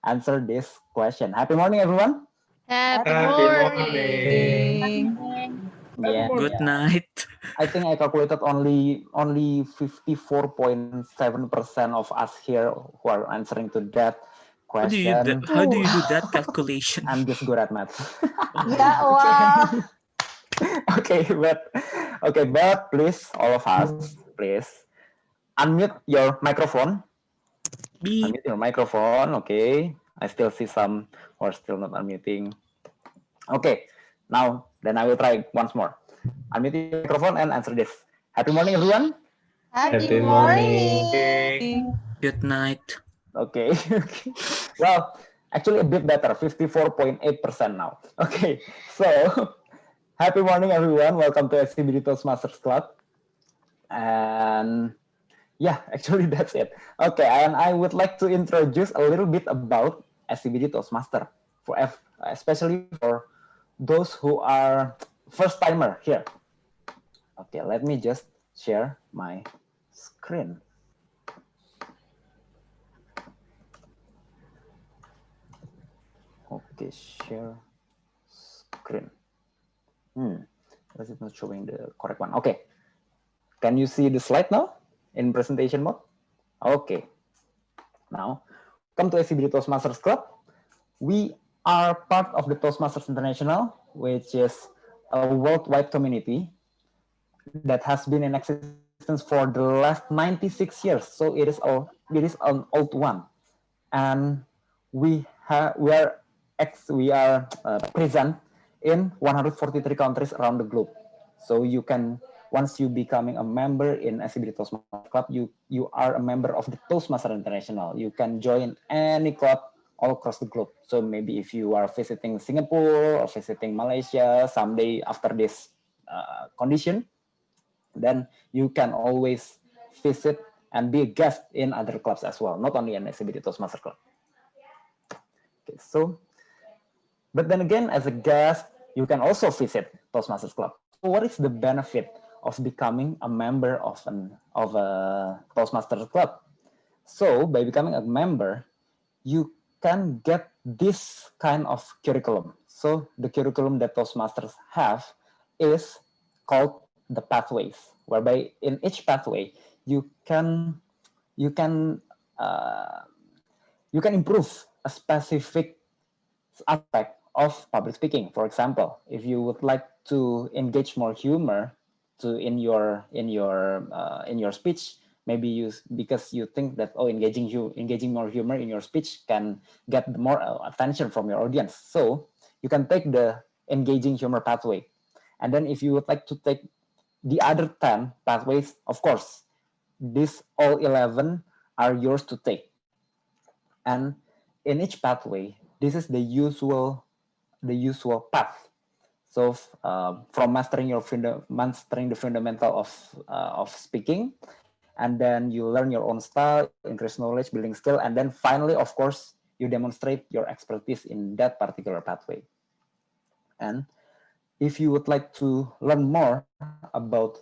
answer this question. Happy morning, everyone. Happy Happy morning. morning. Yeah, Good yeah. night. I think I calculated only 54.7% of us here who are answering to that question. How do you do that calculation? I'm just good at math. Ya, wah. But please, all of us, please unmute your microphone. Beep. Unmute your microphone. Okay, I still see some who are still not unmuting. Okay, now then I will try once more. Unmute your microphone and answer this. Happy morning, everyone. Happy Happy morning. Good night. Okay. Well, actually a bit better, 54.8% now. Okay, so happy morning, everyone. Welcome to SCBD Toastmasters Club. And yeah, actually that's it. Okay, and I would like to introduce a little bit about SCBD Toastmaster, especially for those who are first timer here. Okay, let me just share my screen. Okay, share screen. Why is it not showing the correct one? Okay. Can you see the slide now in presentation mode? Okay. Now, come to SCBD Toastmasters Club. We are part of the Toastmasters International, which is a worldwide community that has been in existence for the last 96 years. So it is an old one, and we are present in 143 countries around the globe. So you can, once you becoming a member in SCBD Toastmasters Club, you are a member of the Toastmasters International. You can join any club all across the globe. So maybe if you are visiting Singapore or visiting Malaysia someday after this condition, then you can always visit and be a guest in other clubs as well, not only in SCBD Toastmasters Club. Okay, so, but then again, as a guest, you can also visit Toastmasters Club. So what is the benefit of becoming a member of a Toastmasters Club? So by becoming a member, you can get this kind of curriculum. So the curriculum that Toastmasters have is called the pathways, whereby in each pathway you can improve a specific aspect of public speaking. For example, if you would like to engage more humor in your speech, maybe because you think that engaging more humor in your speech can get more attention from your audience. So you can take the engaging humor pathway, and then if you would like to take the other 10 pathways, of course, these all 11 are yours to take. And in each pathway, this is the usual path. So from mastering the fundamental of speaking, and then you learn your own style, increase knowledge, building skill, and then finally, of course, you demonstrate your expertise in that particular pathway. And if you would like to learn more about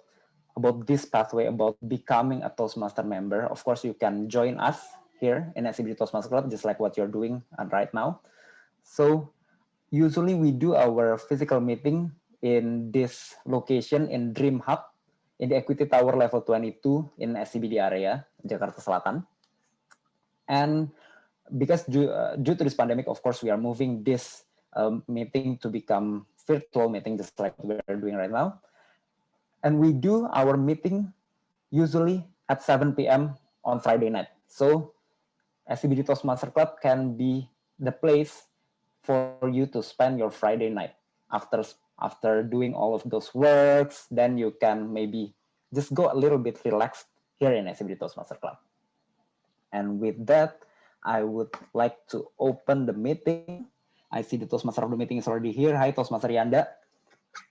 this pathway, about becoming a Toastmaster member, of course, you can join us here in SCBD Toastmasters Club, just like what you're doing right now. So usually we do our physical meeting in this location in Dream Hub in the Equity Tower level 22 in SCBD area, Jakarta Selatan. And because due to this pandemic, of course, we are moving this meeting to become virtual meeting, just like we are doing right now. And we do our meeting usually at 7 p.m. on Friday night. So SCBD Toastmaster Club can be the place for you to spend your Friday night after doing all of those works. Then you can maybe just go a little bit relaxed here in SCBD Toastmaster Club. And with that, I would like to open the meeting. I see the Toastmaster of the meeting is already here. Hi, Toastmaster Yanda.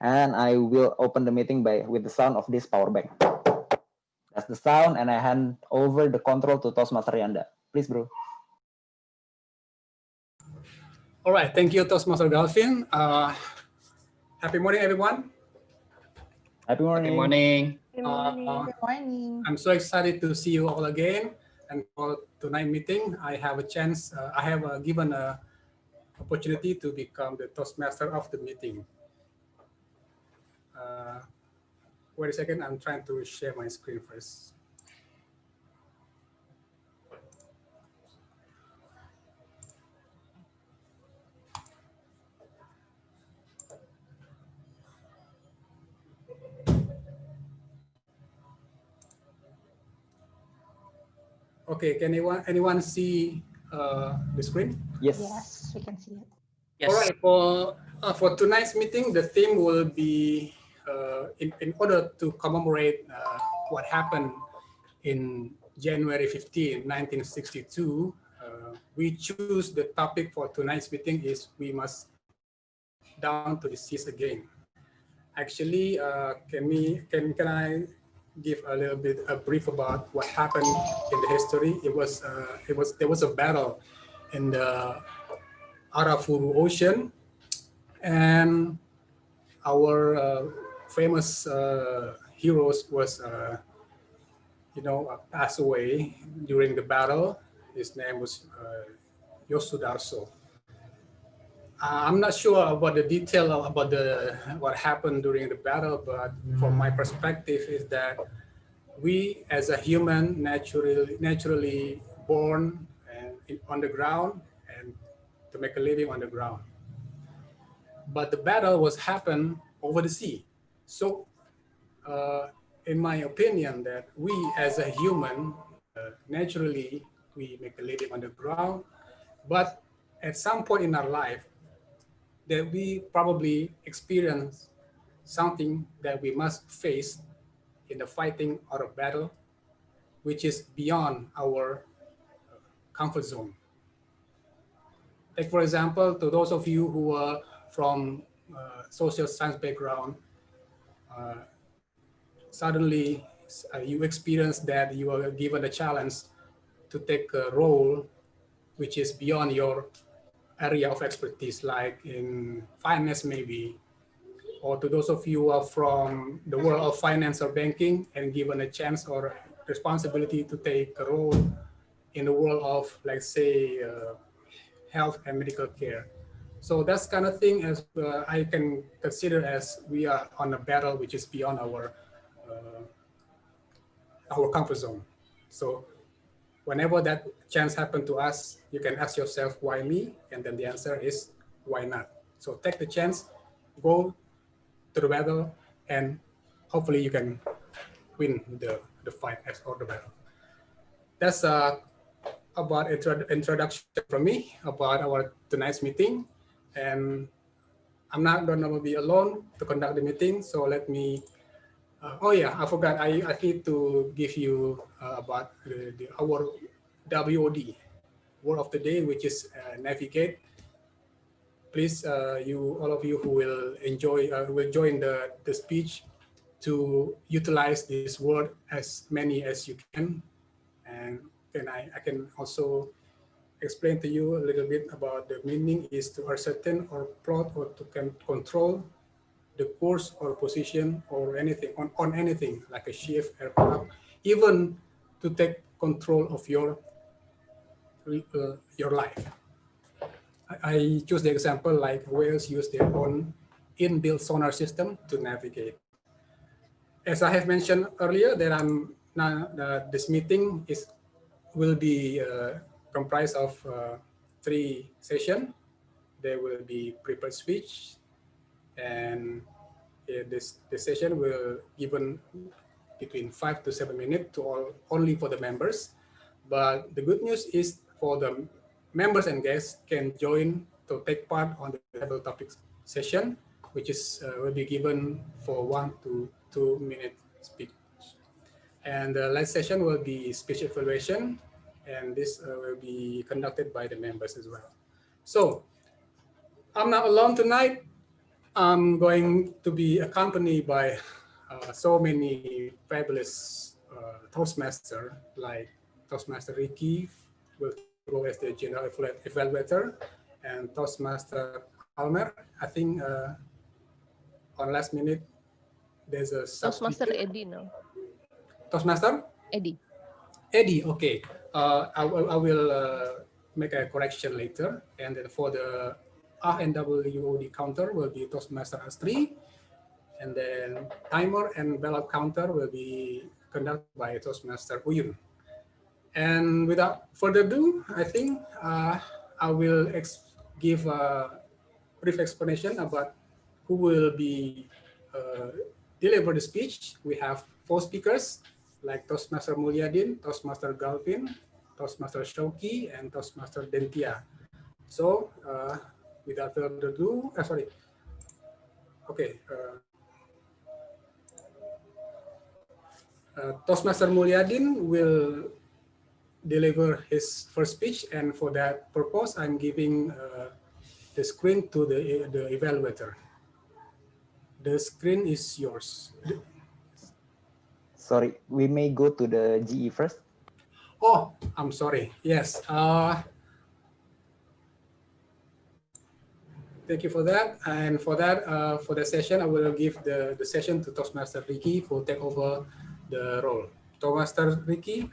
And I will open the meeting with the sound of this power bank. That's the sound, and I hand over the control to Toastmaster Yanda. Please, bro. All right, thank you, Toastmaster Galvin. Happy morning, everyone. Happy morning. Good morning. I'm so excited to see you all again. And for tonight's meeting, I have a chance, I have given a opportunity to become the Toastmaster of the meeting. Wait a second, I'm trying to share my screen first. Okay, can anyone see the screen? Yes. Yes, we can see it. Yes. All right, for tonight's meeting, the theme will be in order to commemorate what happened in January 15, 1962, we choose the topic for tonight's meeting is we must down to the seas again. Actually, can I give a little bit a brief about what happened in the history? There was a battle in the Arafuru Ocean, and our famous heroes was passed away during the battle. His name was Yosudarso. I'm not sure about the detail about what happened during the battle, but from my perspective is that we as a human naturally born and on the ground and to make a living on the ground. But the battle was happened over the sea. So in my opinion, that we as a human, naturally, we make a living on the ground, but at some point in our life, that we probably experience something that we must face in the fighting or a battle, which is beyond our comfort zone. Take for example, to those of you who are from social science background, suddenly you experience that you are given a challenge to take a role which is beyond your area of expertise, like in finance maybe, or to those of you who are from the world of finance or banking and given a chance or responsibility to take a role in the world of, like say, health and medical care. So that's kind of thing as I can consider as we are on a battle which is beyond our comfort zone. So whenever that chance happens to us, you can ask yourself, why me? And then the answer is, why not? So take the chance, go to the battle, and hopefully you can win the fight or the battle. That's about introduction from me about our tonight's meeting. And I'm not going to be alone to conduct the meeting, so let me oh yeah, I forgot. I need to give you about our WOD, word of the day, which is navigate. Please, all of you who will will join the speech to utilize this word as many as you can. And I can also explain to you a little bit about the meaning is to ascertain or plot or to control the course or position or anything on anything like a ship, aircraft, even to take control of your life. I choose the example like whales use their own inbuilt sonar system to navigate. As I have mentioned earlier, that this meeting will be comprised of 3 sessions. There will be prepared speech, and this session will given between 5 to 7 minutes to only for the members. But the good news is for the members and guests can join to take part on the table topics session, which is will be given for 1 to 2 minute speech. And the last session will be speech evaluation, and this will be conducted by the members as well. So I'm not alone tonight. I'm going to be accompanied by so many fabulous Toastmasters, like Toastmaster Ricky will go as the general evaluator, and Toastmaster Almer. I think on last minute there's a Toastmaster Eddie, no? Toastmaster Eddie. Eddie, okay. I will make a correction later. And then for the R and WOD counter will be Toastmaster S3. And then timer and ballot counter will be conducted by Toastmaster Uyun. And without further ado, I think I will give a brief explanation about who will be deliver the speech. We have 4 speakers like Toastmaster Mulyadin, Toastmaster Galvin, Toastmaster Syauqi, and Toastmaster Dentia. So without further ado, sorry. Okay. Toastmaster Mulyadin will deliver his first speech, and for that purpose, I'm giving the screen to the evaluator. The screen is yours. Sorry, we may go to the GE first. Oh, I'm sorry. Yes. Thank you for that. And for the session, I will give the session to Toastmaster Ricky who take over the role. Toastmaster Ricky,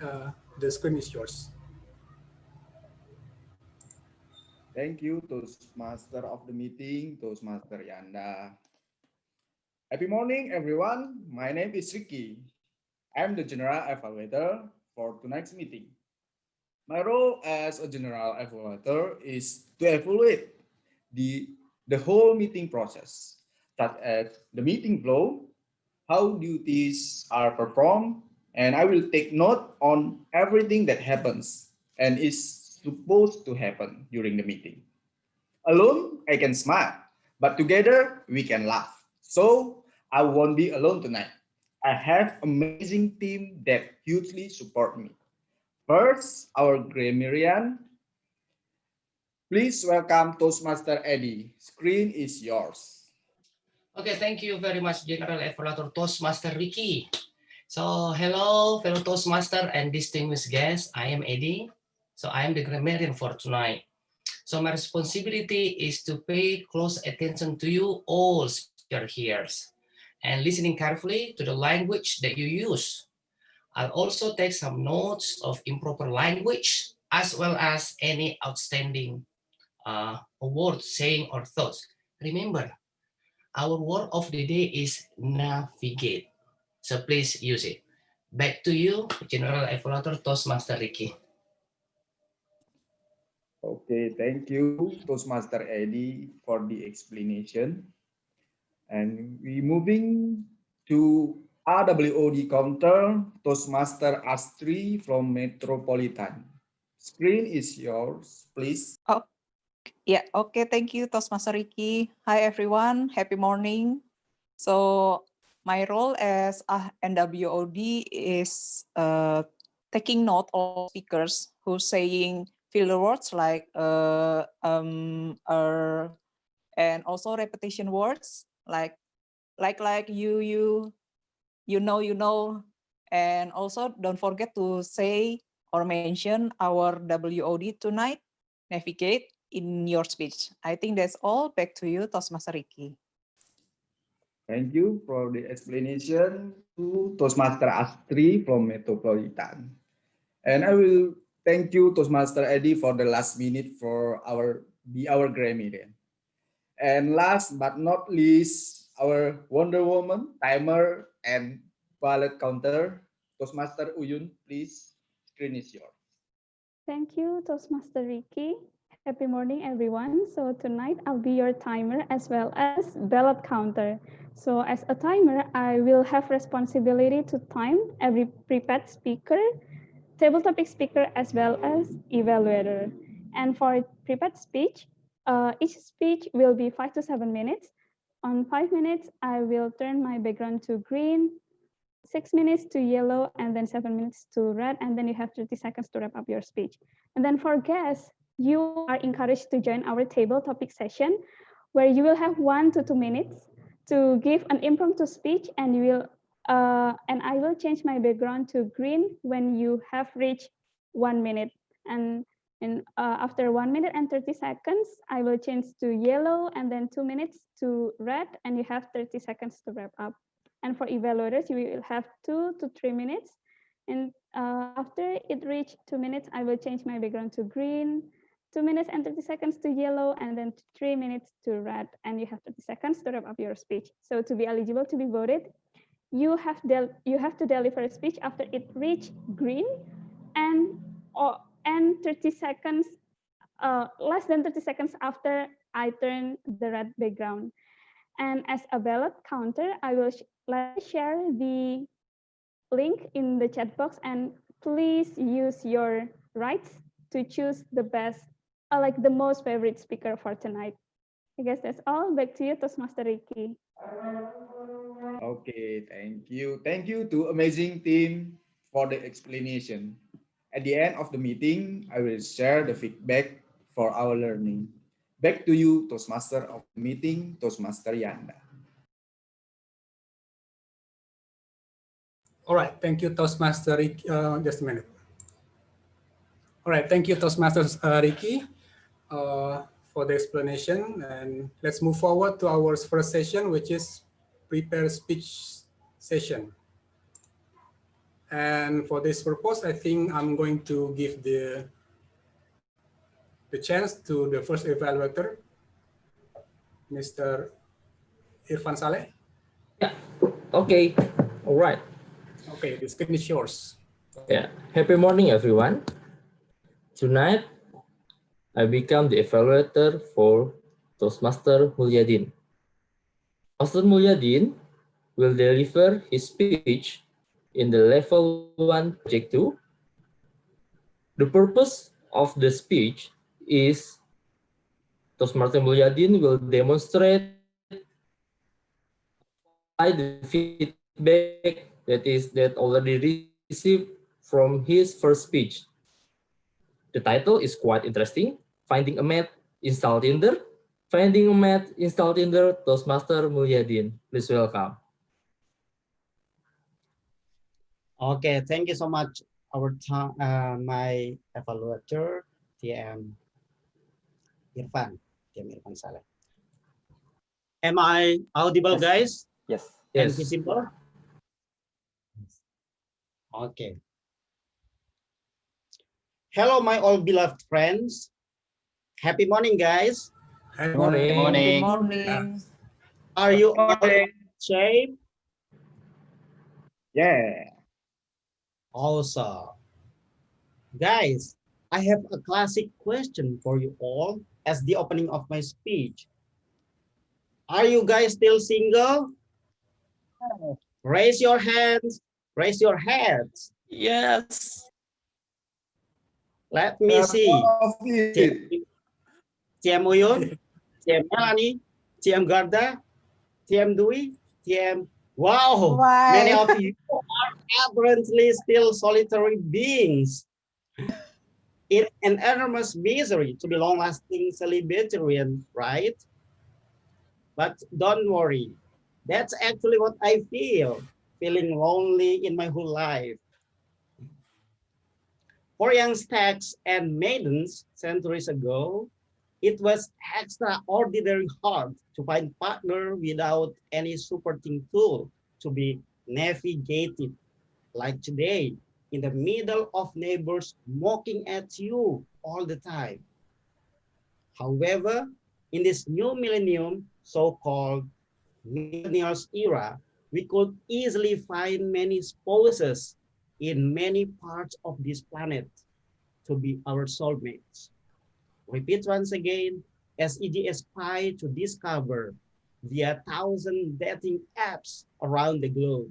the screen is yours. Thank you, Toastmaster of the meeting, Toastmaster Yanda. Happy morning, everyone. My name is Ricky. I'm the General Evaluator for tonight's meeting. My role as a General Evaluator is to evaluate the whole meeting process, such as the meeting flow, how duties are performed, and I will take note on everything that happens and is supposed to happen during the meeting. Alone, I can smile, but together we can laugh. So I won't be alone tonight. I have an amazing team that hugely support me. First, our grammarian. Please welcome Toastmaster Eddie. Screen is yours. Okay, thank you very much, General Evaluator Toastmaster Ricky. So, hello, fellow Toastmaster and distinguished guests. I am Eddie. So, I am the grammarian for tonight. So, my responsibility is to pay close attention to you all speaker here and listening carefully to the language that you use. I'll also take some notes of improper language as well as any outstanding words, saying, or thoughts. Remember, our word of the day is navigate. So please use it. Back to you, General Evaluator Toastmaster Ricky. Okay, thank you, Toastmaster Eddie, for the explanation. And we moving to RWOD counter, Toastmaster Astri from Metropolitan. Screen is yours, please. Oh, yeah. Okay. Thank you, Toastmaster Ricky. Hi, everyone. Happy morning. So my role as a NWOD is taking note of speakers who saying filler words like and also repetition words like you know, and also don't forget to say or mention our WOD tonight, navigate in your speech. I think that's all. Back to you, Toastmaster Ricky. Thank you for the explanation to Toastmaster Astri from Metropolitan. And I will thank you, Toastmaster Eddie, for the last minute for our grammarian. And last but not least, our Wonder Woman, timer, and ballot counter. Toastmaster Uyun, please, screen is yours. Thank you, Toastmaster Ricky. Happy morning, everyone. So tonight I'll be your timer as well as ballot counter. So as a timer, I will have responsibility to time every prepared speaker, table topic speaker, as well as evaluator. And for prepared speech, each speech will be 5 to 7 minutes. On 5 minutes, I will turn my background to green, 6 minutes to yellow, and then 7 minutes to red, and then you have 30 seconds to wrap up your speech. And then for guests, you are encouraged to join our table topic session, where you will have 1 to 2 minutes to give an impromptu speech, and I will change my background to green when you have reached 1 minute. And after 1 minute and 30 seconds, I will change to yellow, and then 2 minutes to red, and you have 30 seconds to wrap up. And for evaluators, you will have 2 to 3 minutes. And After it reached 2 minutes, I will change my background to green, 2 minutes and 30 seconds to yellow, and then 3 minutes to red. And you have 30 seconds to wrap up your speech. So to be eligible to be voted, you have to deliver a speech after it reached green and 30 seconds, less than 30 seconds after I turn the red background. And as a ballot counter, I will share the link in the chat box, and please use your rights to choose the best, like the most favorite speaker for tonight. I guess that's all. Back to you, Toastmaster Ricky. Okay, thank you. Thank you to amazing team for the explanation. At the end of the meeting, I will share the feedback for our learning. Back to you, Toastmaster of the meeting, Toastmaster Yanda. All right, thank you, Toastmaster Ricky. Just a minute. All right, thank you, Toastmasters Ricky, for the explanation. And let's move forward to our first session, which is prepare speech session. And for this purpose, I think I'm going to give the chance to the first evaluator, Mr. Irfan Saleh. Yeah. Okay. All right. Okay, the screen is yours. Yeah. Happy morning, everyone. Tonight, I become the evaluator for Toastmaster Mulyadin. Master Mulyadin will deliver his speech in the level 1 project 2. The purpose of the speech is Toastmaster Mulyadin will demonstrate the feedback that already received from his first speech. The title is quite interesting. Finding a match, install Tinder. Finding a match, install Tinder, Toastmaster Mulyadin. Please welcome. Okay, thank you so much. My evaluator, TM Irfan Saleh. Am I audible, Yes. guys? Yes. And Yes. visible? Okay. Hello, my all beloved friends. Happy morning, guys. Good morning. Good Morning. morning. Are you all in shape? Yeah. Awesome. Guys, I have a classic question for you all as the opening of my speech. Are you guys still single? Raise your hands. Raise your heads. Yes. Let me see. Of it. TM Uyun, TM Melanie, TM Garda, TM Dwi, TM. Wow, many of you are apparently still solitary beings in an enormous misery to be long-lasting celibitarian, right? But don't worry, that's actually what I feel, feeling lonely in my whole life. For young stags and maidens centuries ago, it was extraordinarily hard to find partner without any supporting tool to be navigated, like today, in the middle of neighbors mocking at you all the time. However, in this new millennium, so-called millennials era, we could easily find many spouses in many parts of this planet to be our soulmates. Repeat once again, as it aspires to discover via 1,000 dating apps around the globe.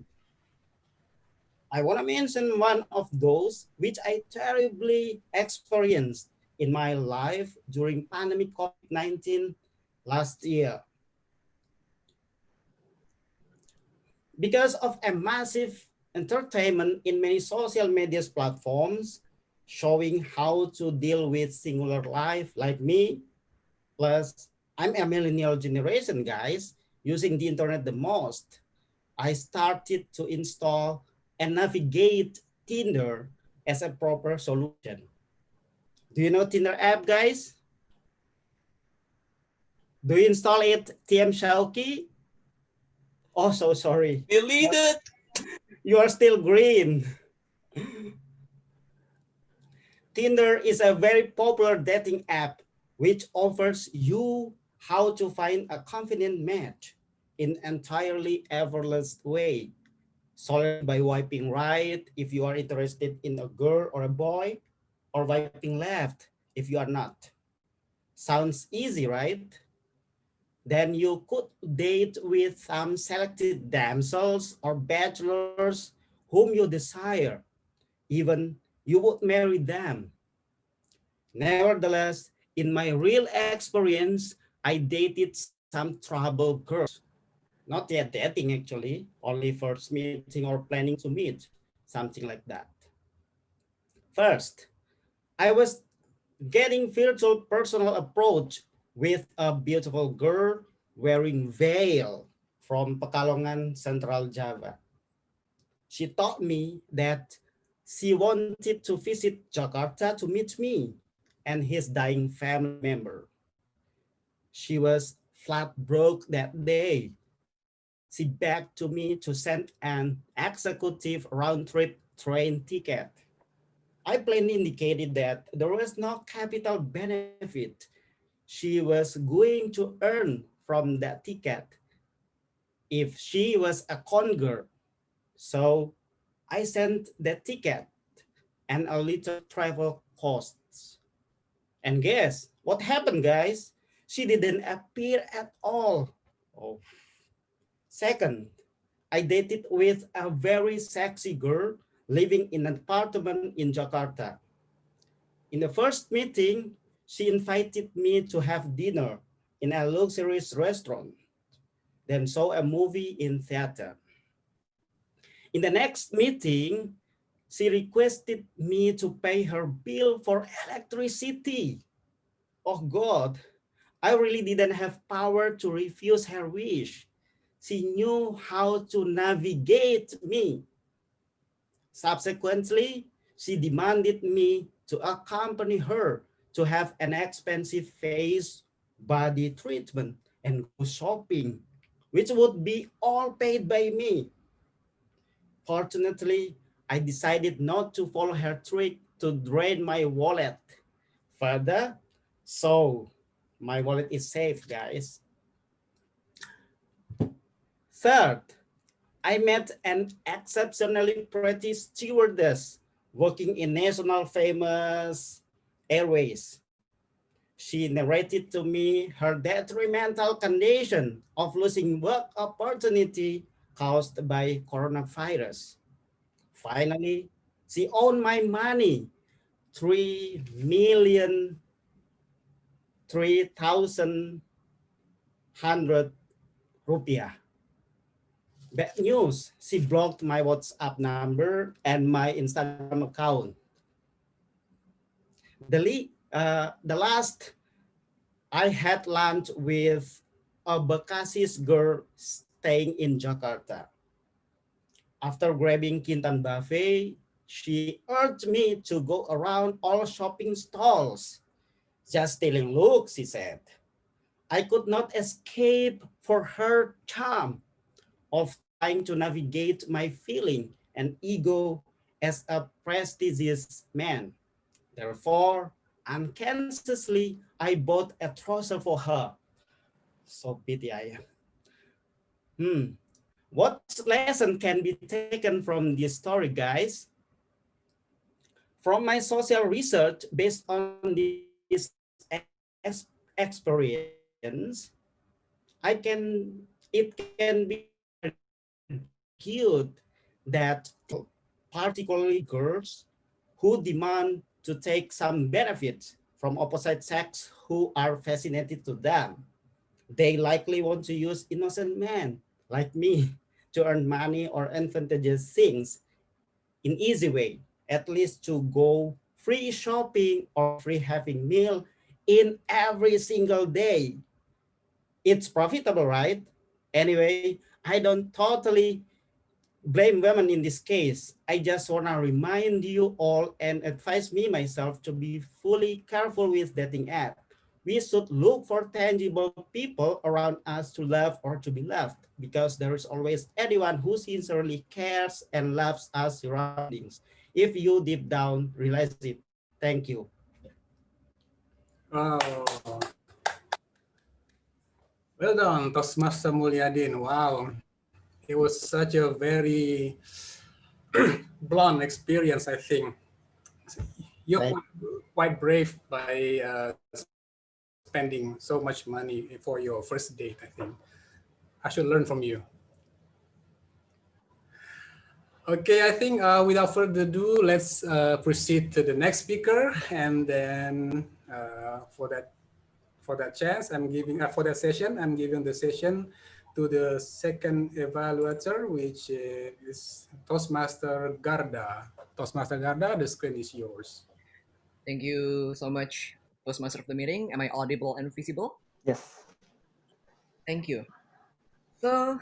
I want to mention one of those which I terribly experienced in my life during pandemic COVID-19 last year. Because of a massive entertainment in many social media platforms, showing how to deal with singular life like me, plus I'm a millennial generation, guys, using the internet the most. I started to install and navigate Tinder as a proper solution. Do you know Tinder app, guys? Do you install it, TM Syauqi? Oh, so sorry. Delete it. You are still green. Tinder is a very popular dating app which offers you how to find a convenient match in entirely effortless way, solely by wiping right if you are interested in a girl or a boy, or wiping left if you are not. Sounds easy, right? Then you could date with some selected damsels or bachelors whom you desire. Even you would marry them. Nevertheless, in my real experience, I dated some troubled girls. Not yet dating actually, only first meeting or planning to meet, something like that. First, I was getting virtual personal approach with a beautiful girl wearing veil from Pekalongan, Central Java. She told me that she wanted to visit Jakarta to meet me and his dying family member. She was flat broke that day. She begged to me to send an executive round-trip train ticket. I plainly indicated that there was no capital benefit she was going to earn from that ticket if she was a con girl. So I sent the ticket and a little travel costs. And guess what happened, guys? She didn't appear at all. Oh. Second, I dated with a very sexy girl living in an apartment in Jakarta. In the first meeting, she invited me to have dinner in a luxurious restaurant, then saw a movie in theater. In the next meeting, she requested me to pay her bill for electricity. Oh God, I really didn't have power to refuse her wish. She knew how to navigate me. Subsequently, she demanded me to accompany her to have an expensive face body treatment and go shopping, which would be all paid by me. Fortunately, I decided not to follow her trick to drain my wallet further, so my wallet is safe, guys. Third, I met an exceptionally pretty stewardess working in national famous airways. She narrated to me her detrimental condition of losing work opportunity caused by coronavirus. Finally, she owed my money, 3,003,100 rupiah. Bad news, she blocked my WhatsApp number and my Instagram account. The last, I had lunch with a Bekasi's girl staying in Jakarta. After grabbing Kintan buffet, she urged me to go around all shopping stalls. Just stealing looks, she said. I could not escape for her charm of trying to navigate my feeling and ego as a prestigious man. Therefore, unconsciously, I bought a trouser for her. So pity I am. What lesson can be taken from this story, guys? From my social research based on this experience, it can be argued that particularly girls who demand to take some benefits from opposite sex who are fascinated to them, they likely want to use innocent men like me to earn money or advantageous things in easy way, at least to go free shopping or free having meal in every single day. It's profitable, right? Anyway, I don't totally blame women in this case. I just want to remind you all and advise me myself to be fully careful with dating app. We should look for tangible people around us to love or to be loved, because there is always anyone who sincerely cares and loves us surroundings. If you deep down realize it. Thank you. Thank you. Oh, well done, Toastmaster Mulyadin. Wow, it was such a very blunt experience, I think. You're quite brave by spending so much money for your first date, I think. I should learn from you. Okay, I think without further ado, let's proceed to the next speaker, and then for that chance, I'm giving for that session, I'm giving the session to the second evaluator, which is Toastmaster Garda. Toastmaster Garda, the screen is yours. Thank you so much, Toastmaster of the meeting. Am I audible and visible? Yes. Thank you. So,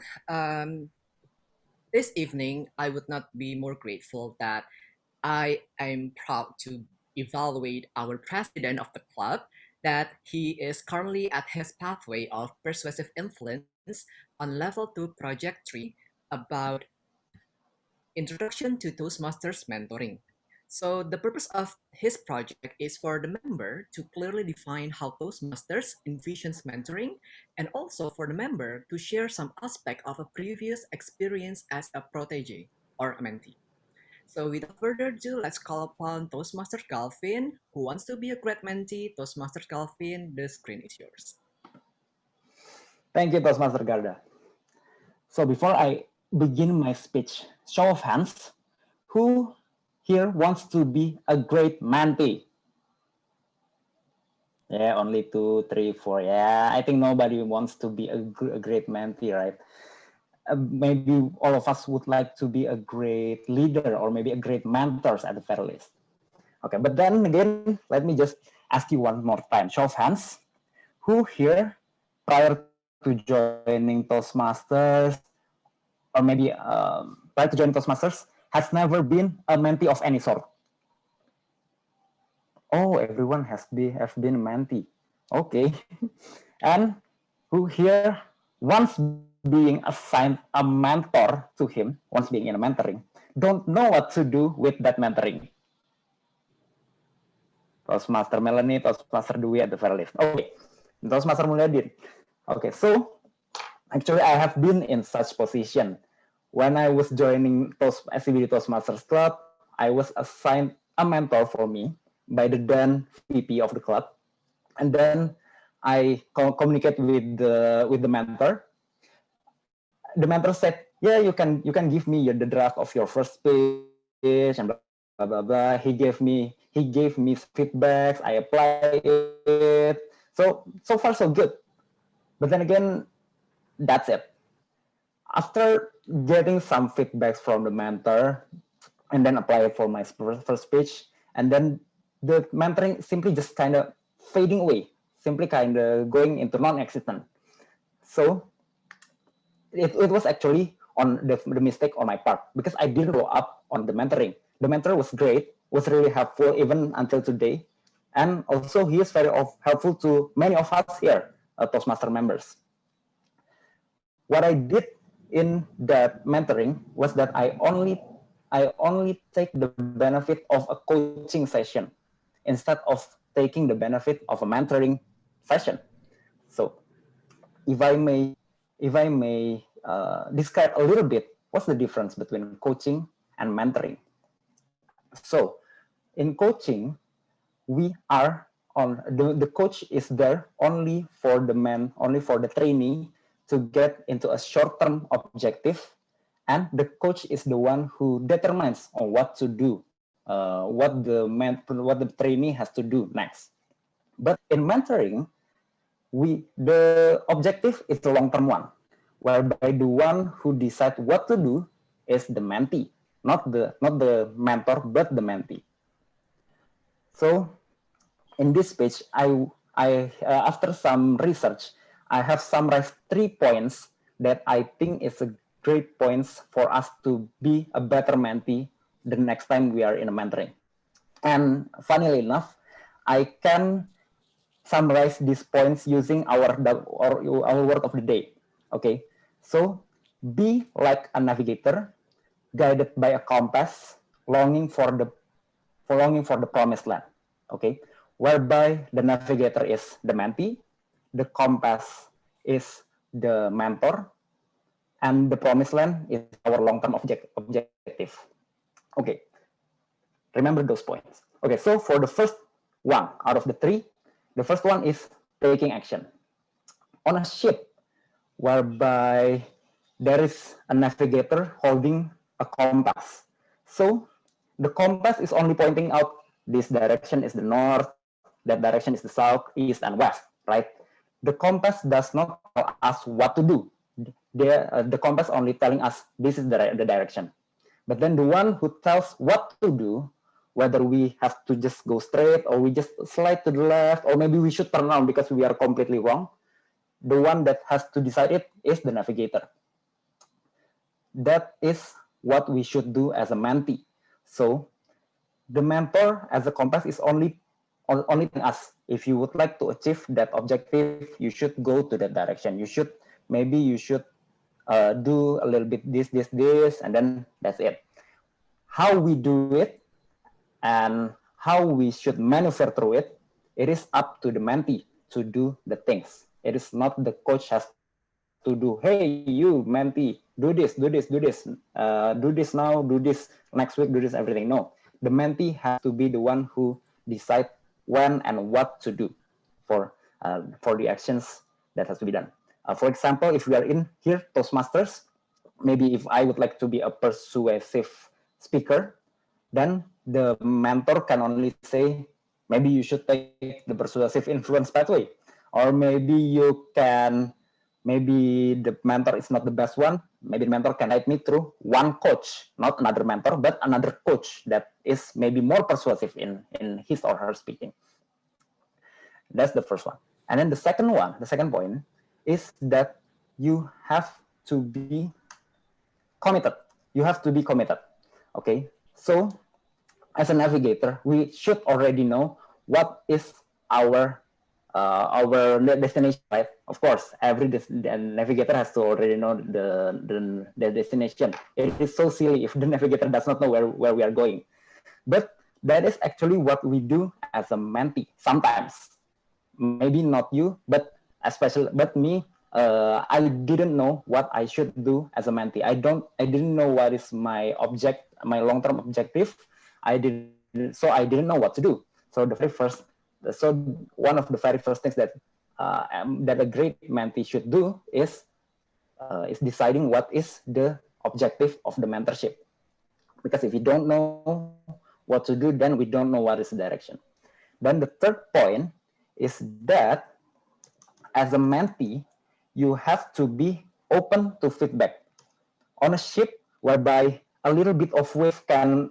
this evening, I would not be more grateful that I am proud to evaluate our president of the club, that he is currently at his pathway of persuasive influence on level 2 project 3 about introduction to Toastmasters mentoring. So the purpose of his project is for the member to clearly define how Toastmasters envisions mentoring, and also for the member to share some aspect of a previous experience as a protege or a mentee. So without further ado, let's call upon Toastmaster Galvin, who wants to be a great mentee. Toastmaster Galvin, the screen is yours. Thank you, Toastmaster Garda. So before I begin my speech, show of hands, who here wants to be a great mentee? Yeah, only 2, 3, 4. Yeah, I think nobody wants to be a great mentee, right? Maybe all of us would like to be a great leader or maybe a great mentors at the very least. Okay, but then again, let me just ask you one more time. Show of hands, who here prior to joining Toastmasters or maybe prior to joining Toastmasters has never been a mentee of any sort? Oh, everyone have been a mentee. Okay. And who here, once being assigned a mentor to him, once being in a mentoring, don't know what to do with that mentoring? Toastmaster Melanie, Toastmaster Dwi at the very least. Okay. Toastmaster Mulyadin. Okay, so actually I have been in such position. When I was joining SCBD Toastmasters Club, I was assigned a mentor for me by the then VP of the club, and then I communicate with the mentor. The mentor said, "Yeah, you can give me the draft of your first speech and blah blah blah." He gave me feedbacks. I apply it. So far so good. But then again, that's it. After getting some feedbacks from the mentor, and then apply it for my first speech, and then the mentoring simply just kind of fading away, simply kind of going into non-existent. So it was actually on the mistake on my part, because I didn't follow up on the mentoring. The mentor was great, was really helpful even until today, and also he is very helpful to many of us here, Toastmaster members. What I did in that mentoring was that I only take the benefit of a coaching session instead of taking the benefit of a mentoring session. So if I may describe a little bit what's the difference between coaching and mentoring. So in coaching, we are on the coach is there only for the trainee to get into a short-term objective, and the coach is the one who determines on what to do, what the trainee has to do next. But in mentoring, the objective is the long-term one, whereby the one who decides what to do is the mentee, not the mentor, but the mentee. So in this speech, I after some research, I have summarized 3 points that I think is a great points for us to be a better mentee the next time we are in a mentoring. And funnily enough, I can summarize these points using our word of the day. Okay, so be like a navigator, guided by a compass, longing for the promised land. okay, whereby the navigator is the mentee, the compass is the mentor, and the promised land is our long-term objective. Okay, remember those points. Okay, so for the first one out of the three, the first one is taking action. On a ship whereby there is a navigator holding a compass. So the compass is only pointing out this direction is the north, that direction is the south, east, and west, right? The compass does not tell us what to do. The compass only telling us this is the direction. But then the one who tells what to do, whether we have to just go straight or we just slide to the left, or maybe we should turn around because we are completely wrong, the one that has to decide it is the navigator. That is what we should do as a mentee. So the mentor as a compass is only telling us, if you would like to achieve that objective, you should go to that direction. Maybe you should do a little bit this, and then that's it. How we do it and how we should maneuver through it, it is up to the mentee to do the things. It is not the coach has to do, hey, you mentee, do this, do this now, do this next week, do this everything. No, the mentee has to be the one who decides when and what to do for the actions that has to be done. For example, if we are in here, Toastmasters, maybe if I would like to be a persuasive speaker, then the mentor can only say, maybe you should take the persuasive influence pathway, or maybe the mentor is not the best one. Maybe the mentor can guide me through one coach, not another mentor, but another coach that is maybe more persuasive in his or her speaking. That's the first one. And then the second point is that you have to be committed. You have to be committed. Okay. So as a navigator, we should already know what is our destination, right? Of course, every navigator has to already know the destination. It is so silly if the navigator does not know where we are going. But that is actually what we do as a mentee. Sometimes, maybe not you, but me. I didn't know what I should do as a mentee. I didn't know what is my long-term objective. I didn't know what to do. So one of the very first things that a great mentee should do is deciding what is the objective of the mentorship. Because if we don't know what to do, then we don't know what is the direction. Then the third point is that as a mentee, you have to be open to feedback. On a ship whereby a little bit of wave can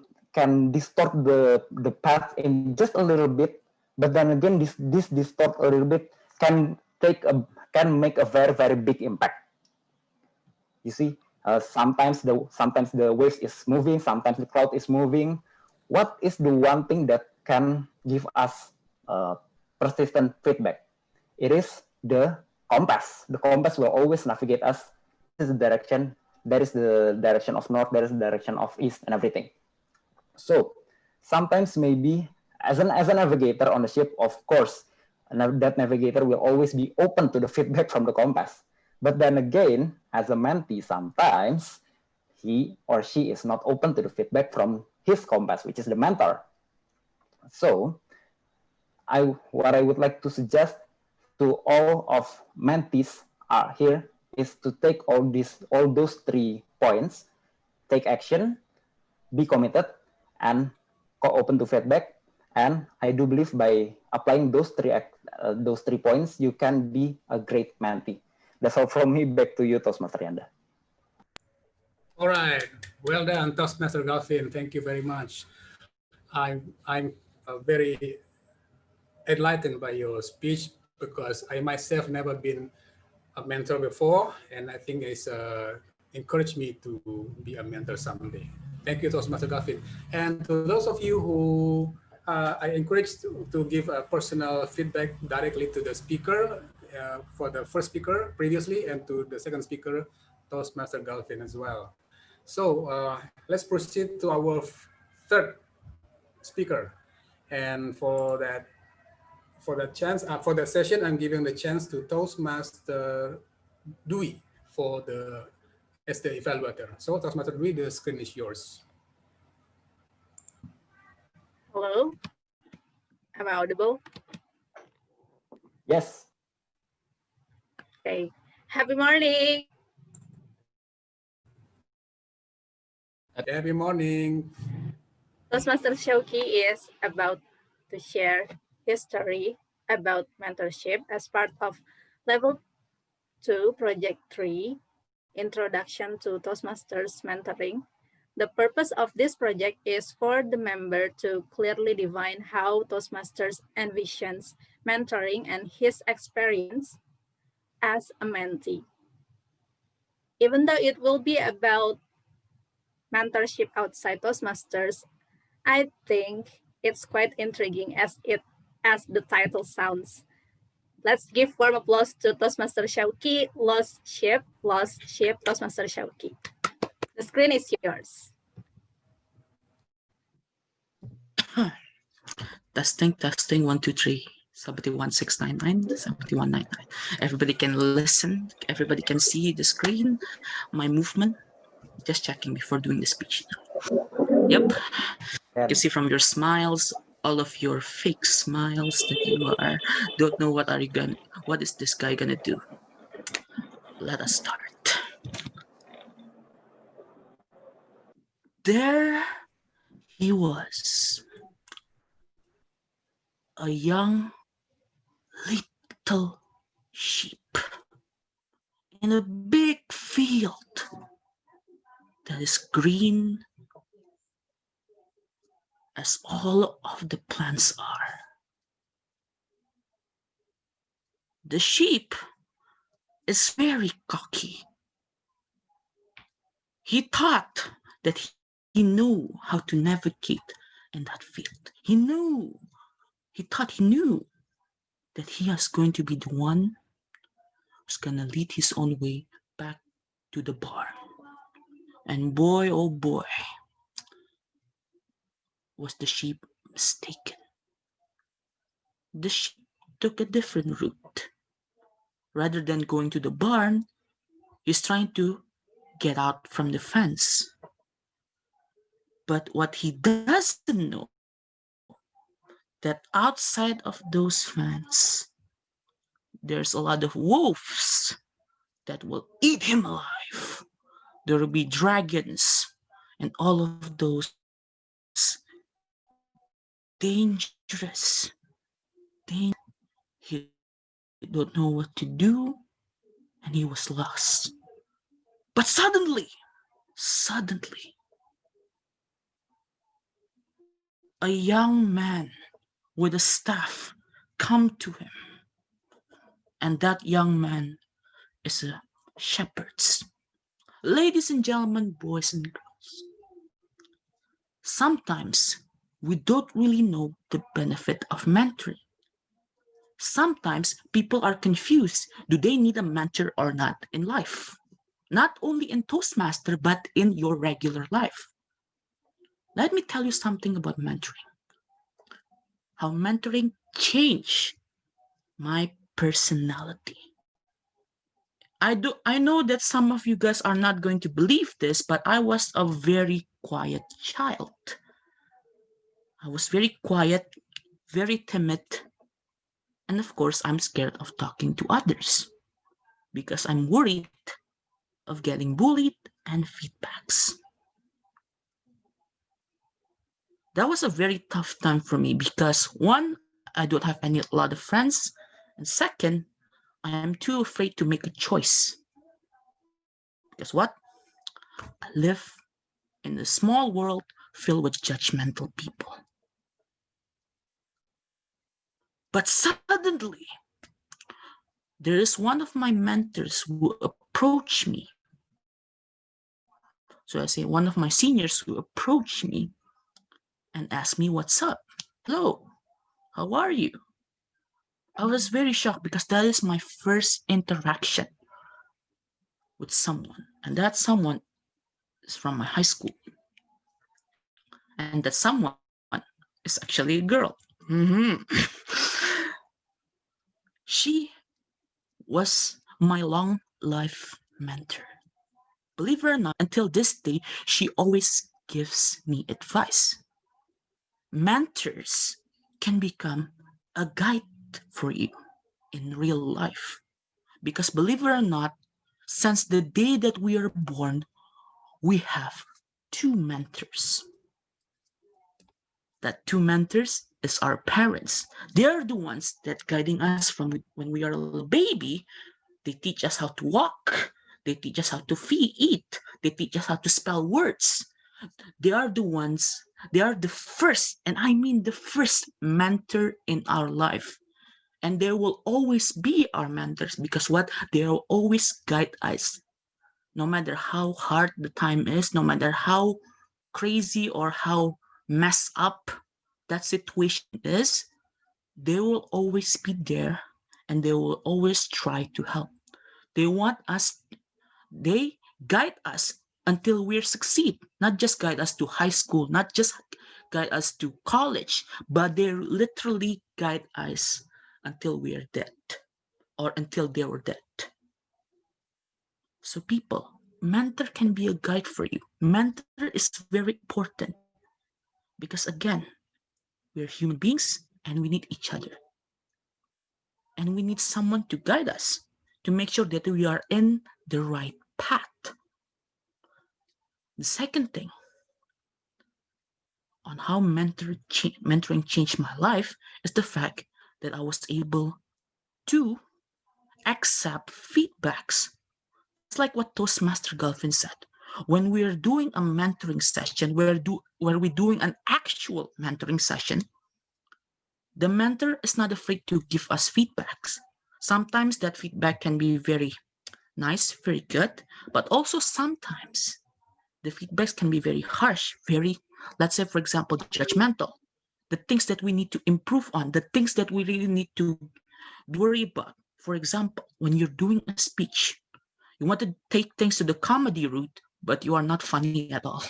distort the path in just a little bit, but then again this distort a little bit can make a very, very big impact. You see, sometimes the wave is moving, sometimes the cloud is moving. What is the one thing that can give us persistent feedback? It is the compass. The compass will always navigate us. This is the direction. That is the direction of north. That is the direction of east, and everything. So sometimes maybe as a navigator on the ship, of course, that navigator will always be open to the feedback from the compass. But then again, as a mentee, sometimes he or she is not open to the feedback from his compass, which is the mentor. So what I would like to suggest to all of mentees here is to take all those 3 points: take action, be committed, and open to feedback. And I do believe by applying those three points, you can be a great mentee. That's all from me. Back to you, Toastmaster Yanda. All right, well done, Toastmaster Galvin. Thank you very much. I'm very enlightened by your speech because I myself never been a mentor before, and I think it's encouraged me to be a mentor someday. Thank you, Toastmaster Galvin. And to those of you who I encourage to give a personal feedback directly to the speaker, for the first speaker previously, and to the second speaker, Toastmaster Galvin as well. So let's proceed to our third speaker. And for that session, I'm giving the chance to Toastmaster Dewey as the evaluator. So Toastmaster Dewey, the screen is yours. Hello, am I audible? Yes. Okay. Happy morning. Happy morning. Toastmaster Syauqi is about to share his story about mentorship as part of Level 2, Project 3, Introduction to Toastmasters Mentoring. The purpose of this project is for the member to clearly define how Toastmasters envisions mentoring and his experience as a mentee. Even though it will be about mentorship outside Toastmasters, I think it's quite intriguing as the title sounds. Let's give warm applause to Toastmaster Syauqi, Lost Ship, Toastmaster Syauqi. The screen is yours. Testing 1 2 3 71 699 7199. Everybody can listen, everybody can see the screen, my movement. Just checking before doing the speech. Yep. You can see from your smiles, all of your fake smiles that you don't know what is this guy gonna do. Let us start. There he was, a young little sheep in a big field that is green as all of the plants are. The sheep is very cocky. He thought that he knew how to navigate in that field. He thought he knew that he was going to be the one who's gonna lead his own way back to the barn. And boy, oh boy, was the sheep mistaken. The sheep took a different route. Rather than going to the barn, he's trying to get out from the fence. But what he doesn't know, that outside of those fence, there's a lot of wolves that will eat him alive. There will be dragons and all of those dangerous. He don't know what to do, and he was lost. But suddenly, a young man with a staff come to him, and that young man is a shepherd. Ladies and gentlemen, boys and girls, sometimes we don't really know the benefit of mentoring. Sometimes people are confused. Do they need a mentor or not in life? Not only in Toastmaster, but in your regular life. Let me tell you something about mentoring. How mentoring changed my personality. I know that some of you guys are not going to believe this, but I was a very quiet child. I was very quiet, very timid, and of course, I'm scared of talking to others because I'm worried of getting bullied and feedbacks. That was a very tough time for me because one, I don't have a lot of friends, and second, I am too afraid to make a choice. Guess what? I live in a small world filled with judgmental people. But suddenly, there is one of my mentors who approached me. So I say one of my seniors who approached me and asked me, "What's up? Hello, how are you?" I was very shocked because that is my first interaction with someone, and that someone is from my high school. And that someone is actually a girl. Mhm. She was my long life mentor. Believe it or not, until this day, she always gives me advice. Mentors can become a guide for you in real life. Because believe it or not, since the day that we are born, we have two mentors. That two mentors is our parents. They're the ones that guiding us from when we are a little baby. They teach us how to walk. They teach us how to eat. They teach us how to spell words. They are the ones, they are the first, and I mean the first mentor in our life. And they will always be our mentors because what? They will always guide us. No matter how hard the time is, no matter how crazy or how messed up that situation is, they will always be there and they will always try to help. They want us, they guide us until we succeed, not just guide us to high school, not just guide us to college, but they literally guide us until we are dead or until they were dead. So people, mentor can be a guide for you. Mentor is very important because again, we're human beings and we need each other. And we need someone to guide us to make sure that we are in the right path. The second thing on how mentoring changed my life is the fact that I was able to accept feedbacks. Just like what Toastmaster Galvin said, when we're doing a mentoring session, where we're doing an actual mentoring session, the mentor is not afraid to give us feedbacks. Sometimes that feedback can be very nice, very good, but also sometimes the feedbacks can be very harsh, very, let's say, for example, judgmental. The things that we need to improve on, the things that we really need to worry about. For example, when you're doing a speech, you want to take things to the comedy route, but you are not funny at all.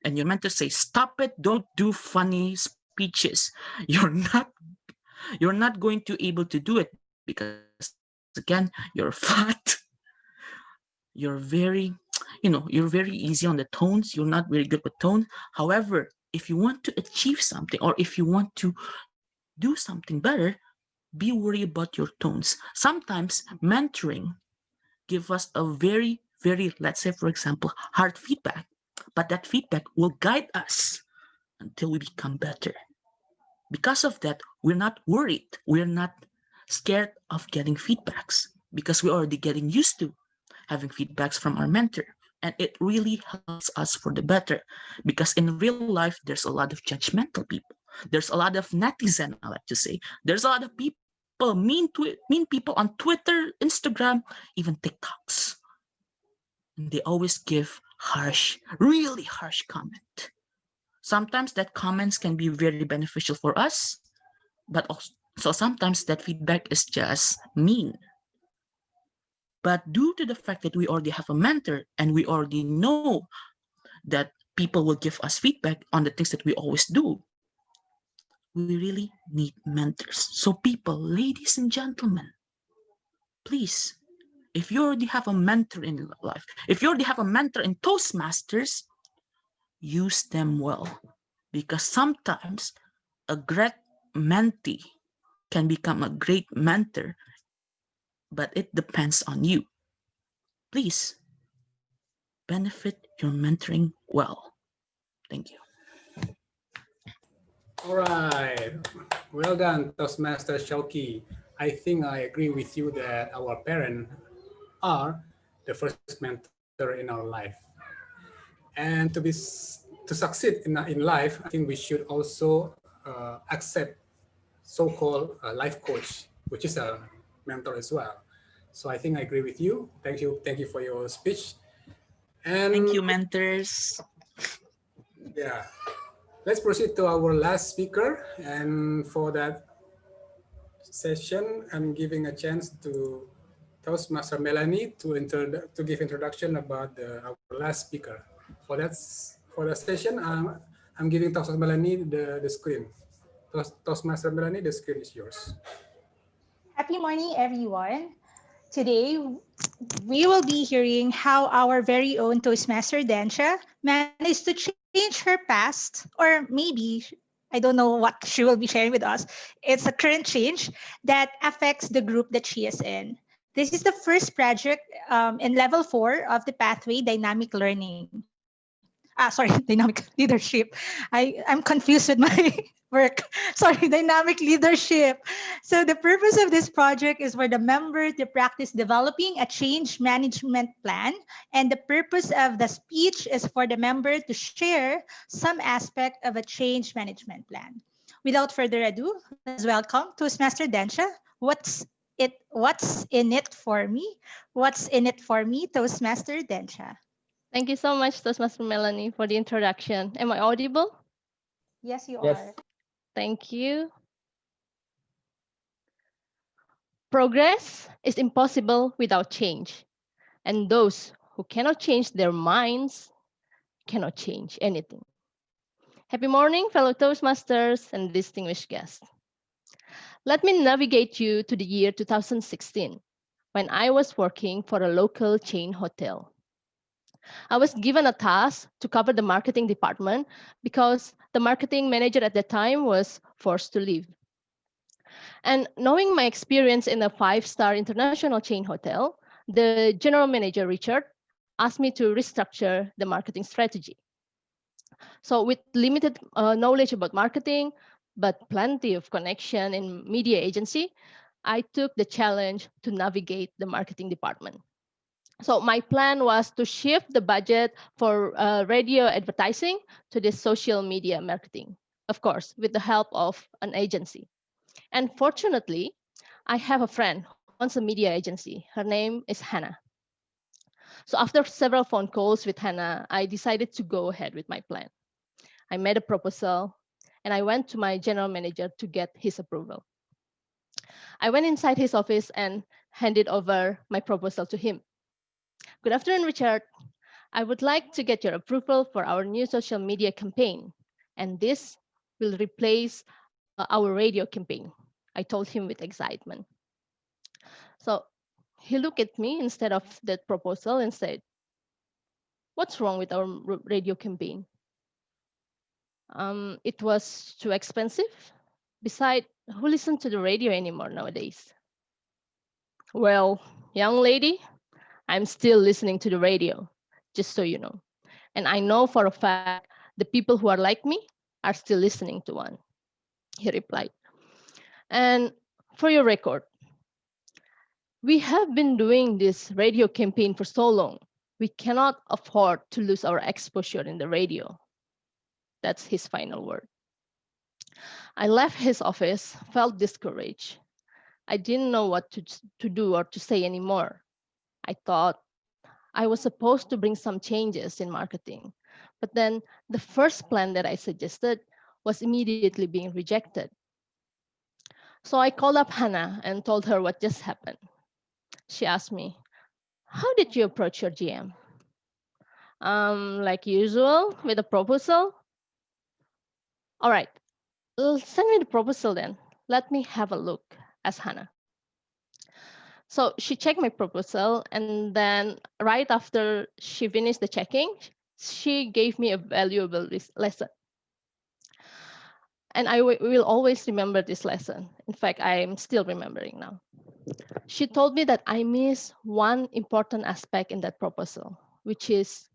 And your mentor says, stop it, don't do funny speeches. You're not going to able to do it because again, you're fat. You're very, you're very easy on the tones. You're not very good with tone. However, if you want to achieve something or if you want to do something better, be worried about your tones. Sometimes mentoring give us a very, let's say, for example, hard feedback, but that feedback will guide us until we become better. Because of that, we're not worried. We're not scared of getting feedbacks because we're already getting used to having feedbacks from our mentor. And it really helps us for the better because in real life, there's a lot of judgmental people. There's a lot of netizen, I like to say. There's a lot of people, mean people on Twitter, Instagram, even TikToks. And they always give harsh, really harsh comment. Sometimes that comments can be very beneficial for us, but also so sometimes that feedback is just mean. But due to the fact that we already have a mentor and we already know that people will give us feedback on the things that we always do, we really need mentors. So people, ladies and gentlemen, please, if you already have a mentor in life, if you already have a mentor in Toastmasters, use them well. Because sometimes a great mentee can become a great mentor, but it depends on you. Please benefit your mentoring well. Thank you. All right. Well done, Toastmaster Syauqi. I think I agree with you that our parents are the first mentor in our life. And to succeed in life, I think we should also accept so-called life coach, which is a mentor as well. So I think I agree with you. Thank you for your speech. And Thank you, mentors. yeah, let's proceed to our last speaker. And for that session, I'm giving a chance to Toastmaster Melanie to give introduction about our last speaker. For that session, I'm giving Toastmaster Melanie the screen. Toastmaster Melanie, the screen is yours. Happy morning, everyone. Today, we will be hearing how our very own Toastmaster Dentia managed to change her past, or maybe, I don't know what she will be sharing with us. It's a current change that affects the group that she is in. This is the first project in level 4 of the pathway dynamic learning. Dynamic leadership. I'm confused with my work. Sorry, dynamic leadership. So the purpose of this project is for the member to practice developing a change management plan. And the purpose of the speech is for the member to share some aspect of a change management plan. Without further ado, let's welcome Toastmaster Dentia. What's in it for me? What's in it for me, Toastmaster Dentia? Thank you so much, Toastmaster Melanie, for the introduction. Am I audible? Yes, you Yes. are. Thank you. Progress is impossible without change. And those who cannot change their minds cannot change anything. Happy morning, fellow Toastmasters and distinguished guests. Let me navigate you to the year 2016, when I was working for a local chain hotel. I was given a task to cover the marketing department because the marketing manager at the time was forced to leave. And knowing my experience in a 5-star international chain hotel, the general manager, Richard, asked me to restructure the marketing strategy. So with limited knowledge about marketing, but plenty of connection in media agency, I took the challenge to navigate the marketing department. So my plan was to shift the budget for radio advertising to the social media marketing, of course, with the help of an agency. And fortunately, I have a friend who owns a media agency. Her name is Hannah. So after several phone calls with Hannah, I decided to go ahead with my plan. I made a proposal and I went to my general manager to get his approval. I went inside his office and handed over my proposal to him. Good afternoon, Richard. I would like to get your approval for our new social media campaign. And this will replace our radio campaign, I told him with excitement. So he looked at me instead of that proposal and said, "What's wrong with our radio campaign?" It was too expensive. Besides, who listens to the radio anymore nowadays? Well, young lady, I'm still listening to the radio, just so you know. And I know for a fact the people who are like me are still listening to one, he replied. And for your record, we have been doing this radio campaign for so long. We cannot afford to lose our exposure in the radio. That's his final word. I left his office, felt discouraged. I didn't know what to do or to say anymore. I thought I was supposed to bring some changes in marketing. But then the first plan that I suggested was immediately being rejected. So I called up Hannah and told her what just happened. She asked me, "How did you approach your GM?" Like usual, with a proposal. All right, send me the proposal then. Let me have a look, asked Hannah. So she checked my proposal, and then right after she finished the checking, she gave me a valuable lesson. And I will always remember this lesson. In fact, I am still remembering now. She told me that I missed one important aspect in that proposal, which is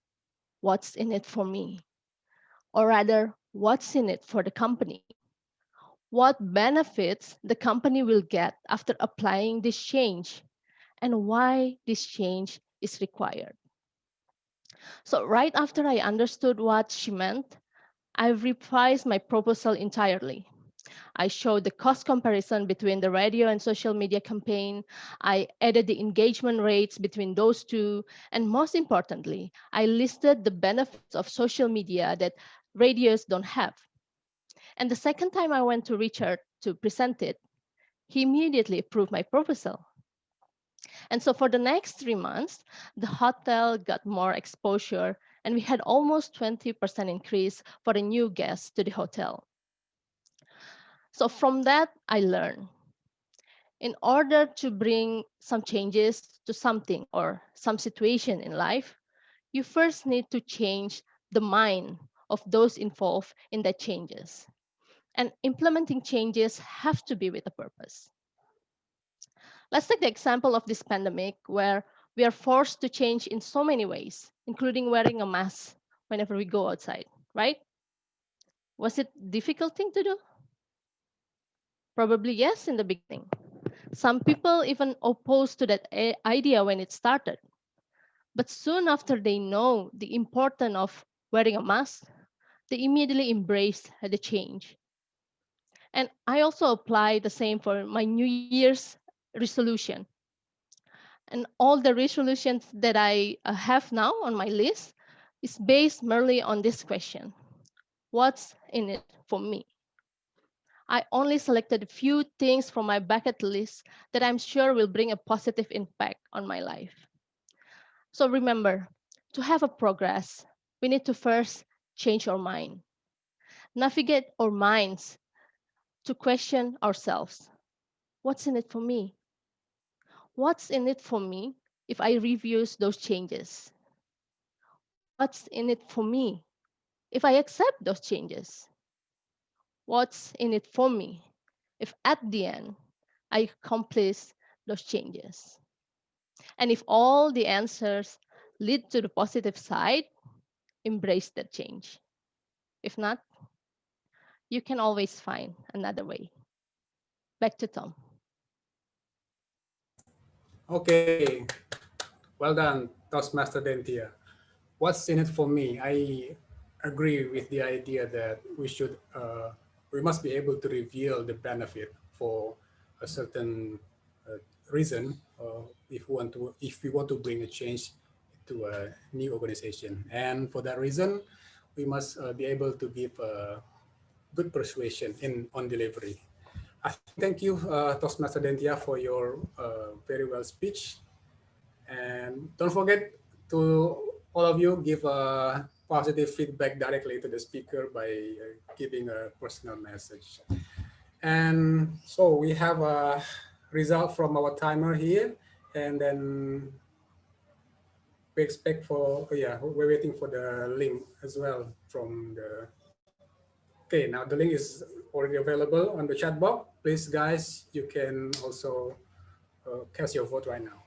what's in it for me, or rather, what's in it for the company. What benefits the company will get after applying this change, and why this change is required. So right after I understood what she meant, I revised my proposal entirely. I showed the cost comparison between the radio and social media campaign. I added the engagement rates between those two. And most importantly, I listed the benefits of social media that radios don't have. And the second time I went to Richard to present it, he immediately approved my proposal. And so for the next 3 months, the hotel got more exposure And we had almost 20% increase for the new guests to the hotel. So from that, I learned in order to bring some changes to something or some situation in life, you first need to change the mind of those involved in that changes. And implementing changes have to be with a purpose. Let's take the example of this pandemic where we are forced to change in so many ways, including wearing a mask whenever we go outside, right? Was it difficult thing to do? Probably yes in the beginning. Some people even opposed to that idea when it started. But soon after they know the importance of wearing a mask, they immediately embrace the change. And I also apply the same for my New Year's resolution. And all the resolutions that I have now on my list is based merely on this question. What's in it for me? I only selected a few things from my bucket list that I'm sure will bring a positive impact on my life. So remember, to have a progress, we need to first change our mind, navigate our minds to question ourselves. What's in it for me? What's in it for me if I review those changes? What's in it for me if I accept those changes? What's in it for me if at the end I accomplish those changes? And if all the answers lead to the positive side, embrace that change. If not, you can always find another way. Back to Tom. Okay, well done, Toastmaster Dentia. What's in it for me? I agree with the idea that we must be able to reveal the benefit for a certain reason if we want to bring a change to a new organization. And for that reason, we must be able to give good persuasion on delivery. Thank you, Toastmaster Dentia, for your very well speech. And don't forget to all of you give a positive feedback directly to the speaker by giving a personal message. And so we have a result from our timer here, and then we expect for, we're waiting for the link as well from the, okay, now the link is already available on the chat box. Please guys, you can also cast your vote right now.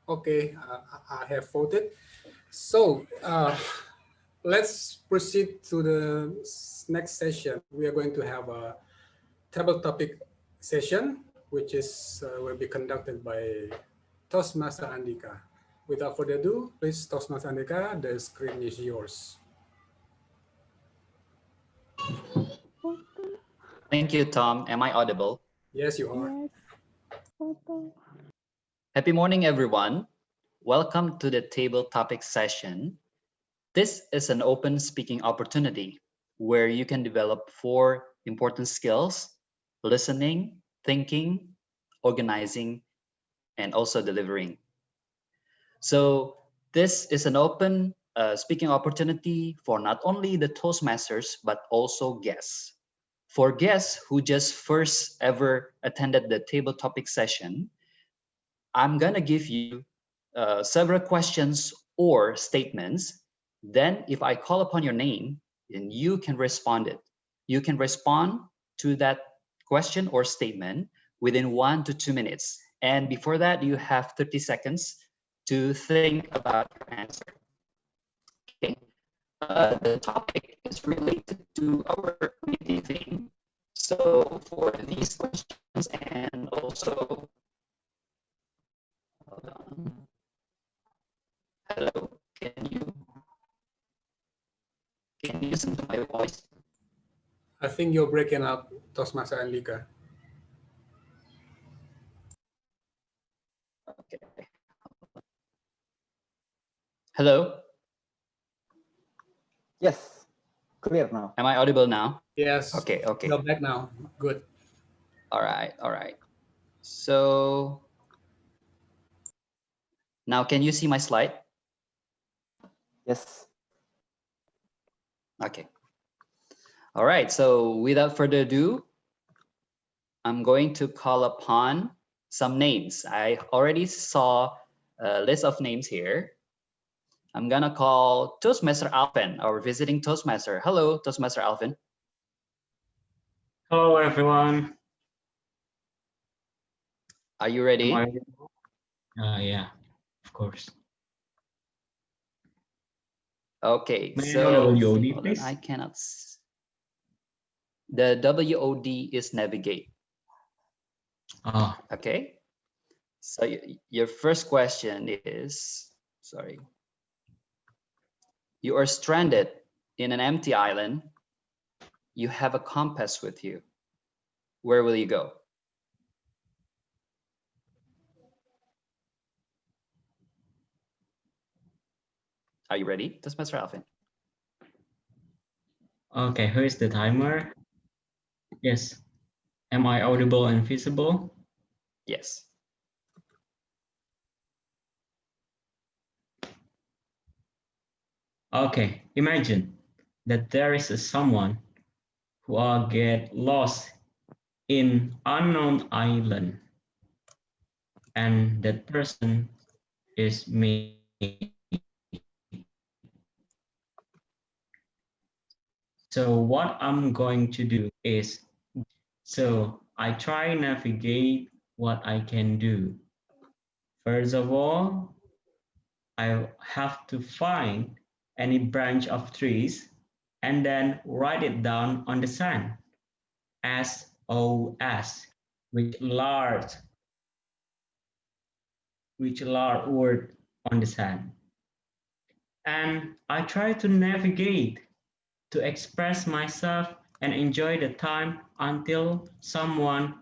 Okay, I have voted. So let's proceed to the next session. We are going to have a table topic session, which is will be conducted by Toastmaster Andika. Without further ado, please, Toastmaster Andika, the screen is yours. Thank you, Tom. Am I audible? Yes, you are. Yes. Happy morning, everyone. Welcome to the table topic session. This is an open speaking opportunity where you can develop 4 important skills: listening, thinking, organizing, and also delivering. So this is an open speaking opportunity for not only the Toastmasters, but also guests. For guests who just first ever attended the table topic session, I'm gonna give you several questions or statements. Then if I call upon your name, then you can respond it. You can respond to that question or statement within 1 to 2 minutes. And before that, you have 30 seconds to think about your answer. Okay. The topic is related to our community theme. So for these questions and also Hold on. Hello, can you listen to my voice? I think you're breaking up, Toastmaster and Lika. Okay. Hello? Yes, clear now. Am I audible now? Yes. Okay, okay. You're back now. Good. All right, all right. So now can you see my slide? Yes. Okay. All right, so without further ado, I'm going to call upon some names. I already saw a list of names here. I'm gonna call Toastmaster Alvin, our visiting Toastmaster. Hello, Toastmaster Alvin. Hello, everyone. Are you ready? Yeah, of course. Okay, May I so know WOD, hold on, please? I cannot. The WOD is navigate. Ah, Okay. So your first question is, sorry. You are stranded in an empty island. You have a compass with you. Where will you go? Are you ready? Toastmaster Alvin. okay, who is the timer? Yes. Am I audible and visible? Yes. Okay, imagine that there is someone who will get lost in unknown island, and that person is me. So what I'm going to do is, so I try navigate what I can do. First of all, I have to find any branch of trees and then write it down on the sand. SOS, which large word on the sand. And I try to navigate to express myself and enjoy the time until someone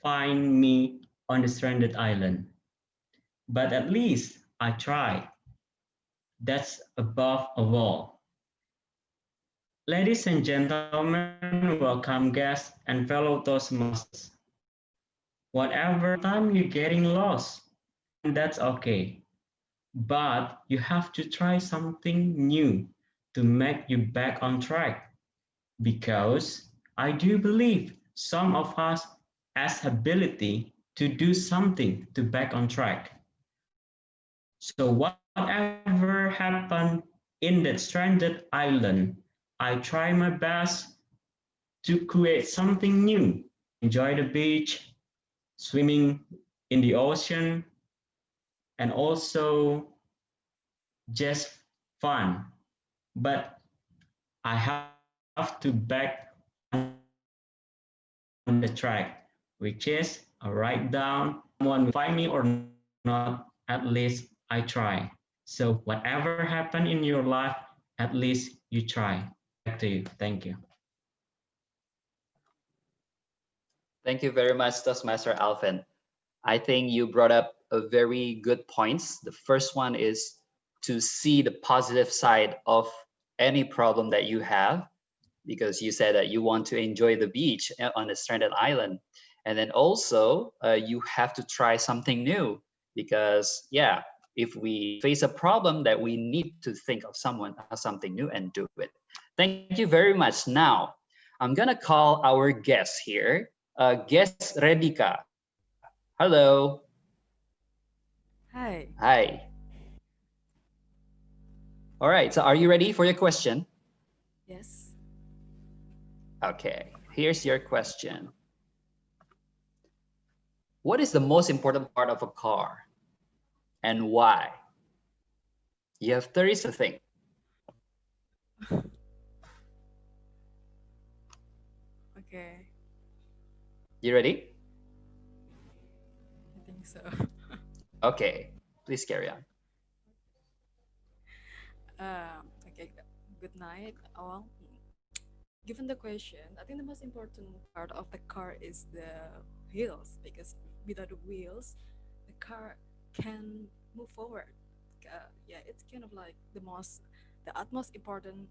find me on the stranded island. But at least I try. That's above all. Ladies and gentlemen, welcome guests and fellow Toastmasters. Whatever time you're getting lost, and that's okay. But you have to try something new to make you back on track. Because I do believe some of us has ability to do something to back on track. So whatever happened in that stranded island, I try my best to create something new. Enjoy the beach, swimming in the ocean, and also just fun. But I have to back on the track, which is I write down someone will find me or not, at least I try. So whatever happened in your life, at least you try. Back to you. Thank you. Thank you very much, Toastmaster Alvin. I think you brought up a very good points. The first one is to see the positive side of any problem that you have, because you said that you want to enjoy the beach on a stranded island. And then also you have to try something new, because yeah, if we face a problem that we need to think of something new and do it. Thank you very much. Now, I'm gonna call our guest here, guest Redika. Hello. Hi. Hi. All right, so are you ready for your question? Yes. Okay, here's your question. What is the most important part of a car and why? You have 30 seconds to think. Okay. You ready? I think so. Okay, please carry on. Okay, good night all. Given the question, I think the most important part of the car is the wheels, because without the wheels, the car can move forward. Yeah, it's kind of like the utmost important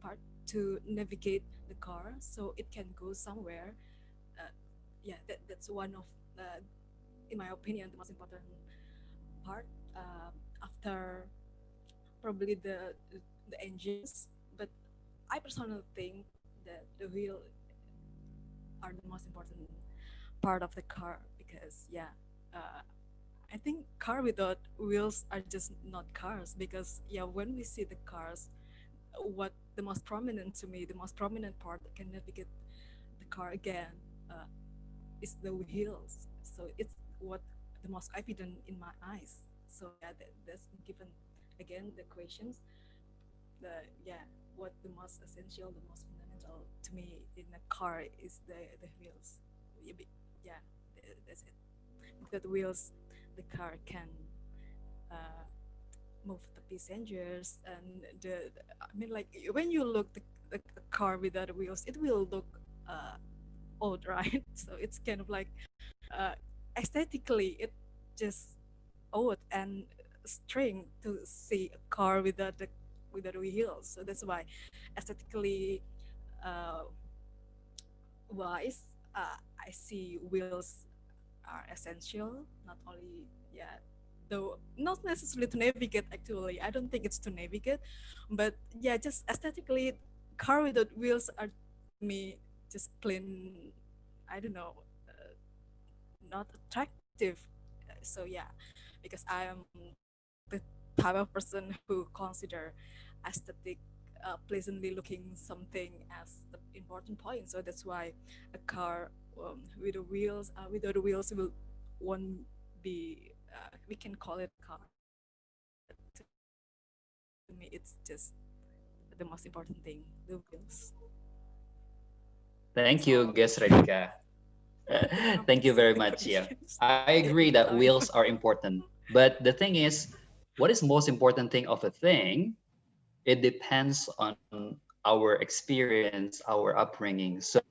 part to navigate the car so it can go somewhere. Yeah, that's one of, in my opinion, the most important part after probably the engines. But I personally think that the wheel are the most important part of the car, because yeah, I think car without wheels are just not cars, because yeah, when we see the cars, what the most prominent to me, the most prominent part that can navigate the car again is the wheels. So it's what the most evident in my eyes. So yeah, that's given again the questions. Yeah, what the most essential, the most fundamental to me in a car is the wheels. Yeah, that's it. Without the wheels, the car can move the passengers, and I mean, like when you look the car without wheels, it will look old, right? So it's kind of like aesthetically, it just odd and strange to see a car without wheels. So that's why aesthetically uh, wise, I see wheels are essential. Not only, yeah, though not necessarily to navigate. Actually, I don't think it's to navigate, but yeah, just aesthetically, car without wheels are to me just plain, I don't know, not attractive. So yeah, because I am the type of person who consider aesthetic, pleasantly looking something as the important point. So that's why a car with the wheels, without the wheels, won't be. We can call it a car. To me, it's just the most important thing: the wheels. Thank you, Guest Radika. Thank you very much. Yeah, I agree that wheels are important. But the thing is, what is most important thing of a thing? It depends on our experience, our upbringing. So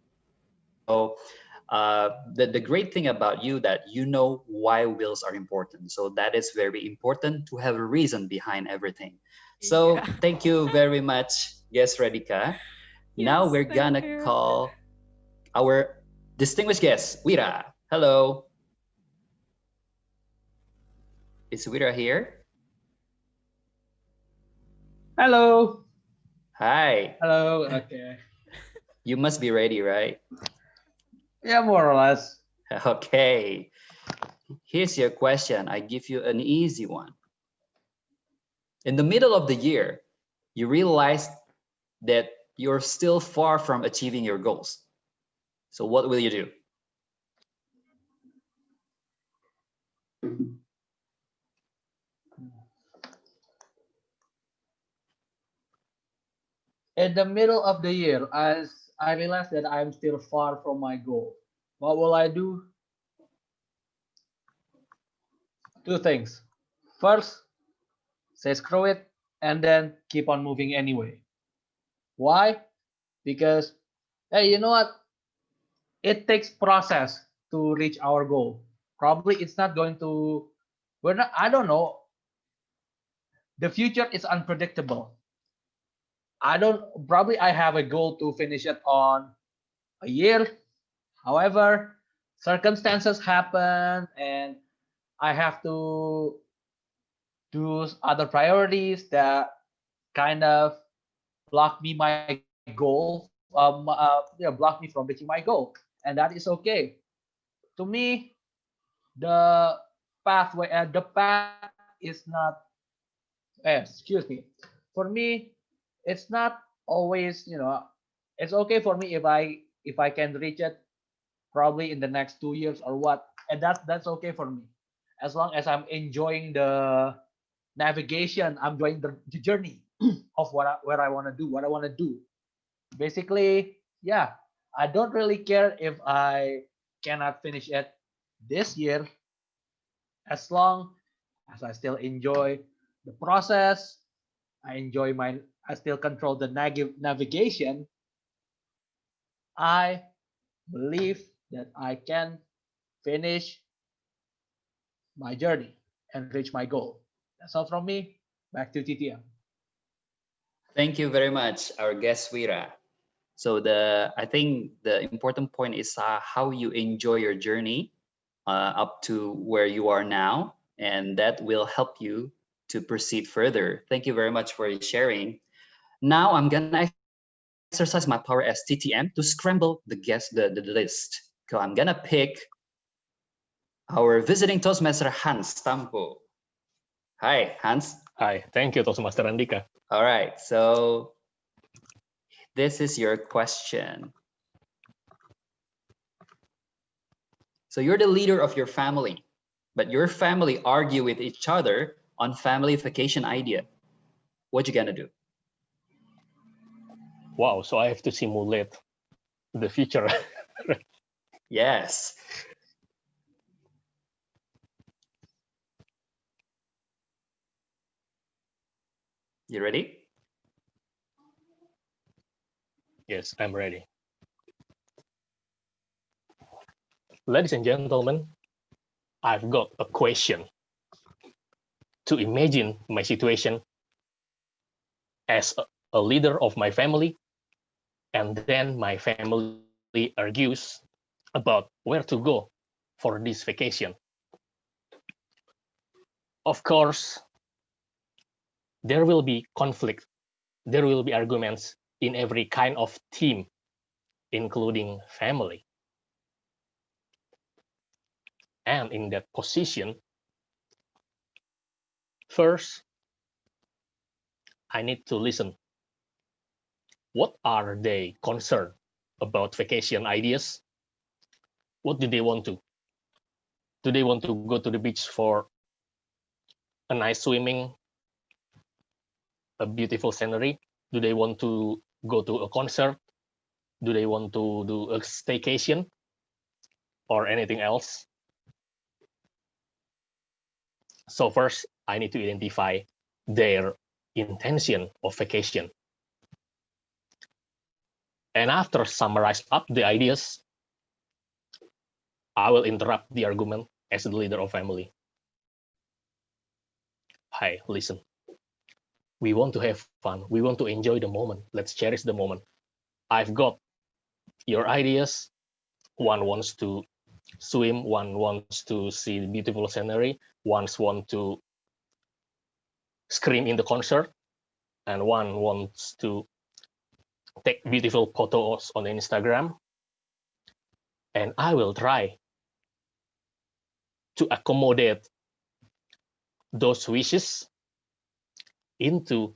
the great thing about you that you know why wheels are important. So that is very important to have a reason behind everything. So Yeah. thank you very much, Guest Radika. Now Yes, we're thank gonna you. call our distinguished guest, Wira. Hello. Is Wira here? Hello. Hi. Hello. Okay. You must be ready, right? Yeah, more or less. Okay. Here's your question. I give you an easy one. In the middle of the year, you realize that you're still far from achieving your goals. So what will you do? In the middle of the year, as I realize that I'm still far from my goal, what will I do? Two things. First, say screw it, and then keep on moving anyway. Why? Because, hey, you know what? It takes process to reach our goal. Probably it's not going to, we're not, I don't know. The future is unpredictable. I don't, probably I have a goal to finish it on a year. However, circumstances happen and I have to do other priorities that kind of block me my goal, block me from reaching my goal, and that is okay. To me, the the path is not. Excuse me. For me, it's not always. It's okay for me if I can reach it probably in the next 2 years or what, and that's okay for me, as long as I'm enjoying the navigation, I'm enjoying the journey of where I want to do, what I want to do. Basically, yeah, I don't really care if I cannot finish it this year, as long as I still enjoy the process. I still control the navigation. I believe that I can finish my journey and reach my goal. That's all from me. Back to TTM. Thank you very much, our guest Wira. So I think the important point is how you enjoy your journey up to where you are now, and that will help you to proceed further. Thank you very much for sharing. Now I'm gonna exercise my power as TTM to scramble the list. So I'm gonna pick our visiting Toastmaster Hans Tampo. Hi, Hans. Hi, thank you, Toastmaster Andika. All right, so this is your question. So you're the leader of your family, but your family argue with each other on family vacation idea. What you gonna do? Wow, so I have to simulate the future. Yes. You ready? Yes, I'm ready. Ladies and gentlemen, I've got a question. To imagine my situation as a leader of my family, and then my family argues about where to go for this vacation. Of course, there will be conflict. There will be arguments in every kind of team, including family. And in that position, first, I need to listen. What are they concerned about vacation ideas? What do they want to? Do they want to go to the beach for a nice swimming, a beautiful scenery? Do they want to go to a concert? Do they want to do a staycation or anything else? So first, I need to identify their intention of vacation. And after summarize up the ideas, I will interrupt the argument as the leader of family. Hi, listen. We want to have fun. We want to enjoy the moment. Let's cherish the moment. I've got your ideas. One wants to swim, one wants to see the beautiful scenery, one wants to scream in the concert, and one wants to take beautiful photos on Instagram. And I will try to accommodate those wishes into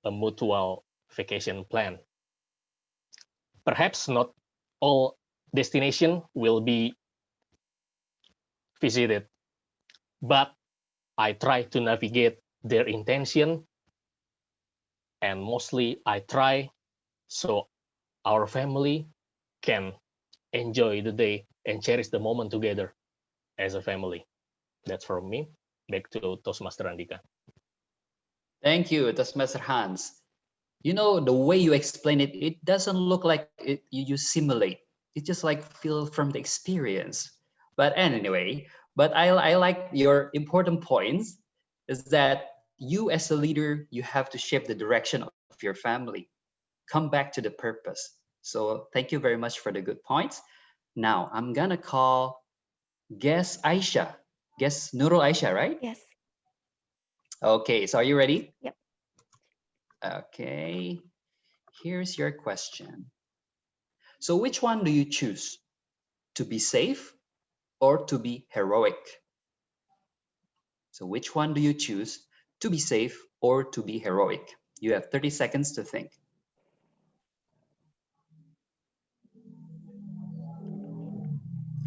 a mutual vacation plan. Perhaps not all destination will be visited, but I try to navigate their intention, and mostly I try so our family can enjoy the day and cherish the moment together as a family. That's from me. Back to Toastmaster Andika. Thank you, Toastmaster Hans. You know, the way you explain it, it doesn't look like you simulate. It just like feel from the experience. But anyway, but I like your important points is that you as a leader, you have to shape the direction of your family. Come back to the purpose. So thank you very much for the good points. Now I'm gonna call guest Aisha. Guest Nurul Aisha, right? Yes. Okay, so are you ready? Yep. Okay, here's your question. So which one do you choose? To be safe or to be heroic? So which one do you choose? To be safe or to be heroic? You have 30 seconds to think.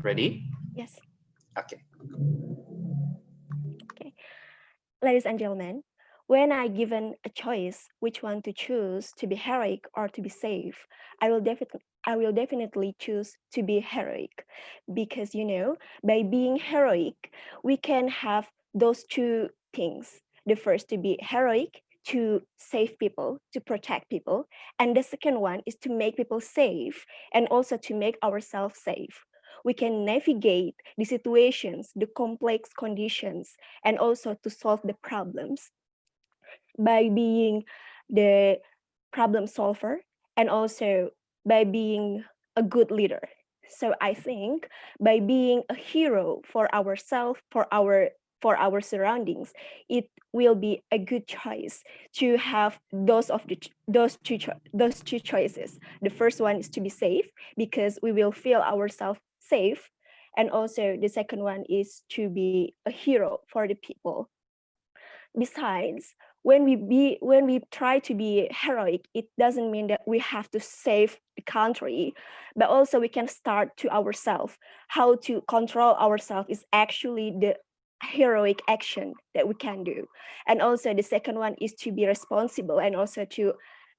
Ready? Yes. Okay. Okay. Ladies and gentlemen, when I given a choice which one to choose, to be heroic or to be safe, I will I will definitely choose to be heroic because, by being heroic, we can have those two things. The first to be heroic, to save people, to protect people. And the second one is to make people safe and also to make ourselves safe. We can navigate the situations, the complex conditions, and also to solve the problems by being the problem solver and also by being a good leader. So I think by being a hero for ourselves, for our surroundings, it will be a good choice to have those two choices. The first one is to be safe because we will feel ourselves safe, and also the second one is to be a hero for the people. Besides, when we try to be heroic, it doesn't mean that we have to save the country, but also we can start to ourselves. How to control ourselves is actually the heroic action that we can do. And also the second one is to be responsible and also to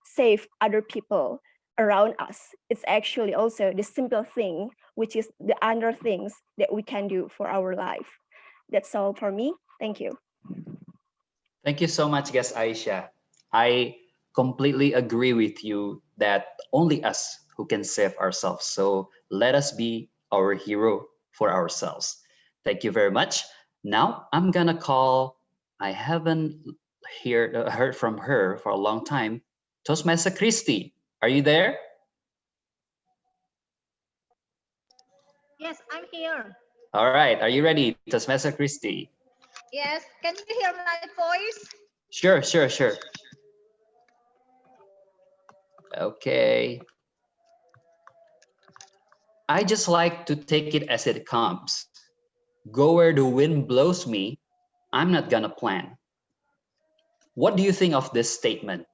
save other people around us. It's actually also the simple thing, which is the other things that we can do for our life. That's all for me. Thank you. Thank you so much, guest Aisha. I completely agree with you that only us who can save ourselves. So let us be our hero for ourselves. Thank you very much. Now I'm gonna call, I haven't heard from her for a long time, Toastmaster Christy. Are you there? Yes, I'm here. All right, are you ready, Toastmaster Christy? Yes, can you hear my voice? Sure. Okay. I just like to take it as it comes. Go where the wind blows me, I'm not gonna plan. What do you think of this statement?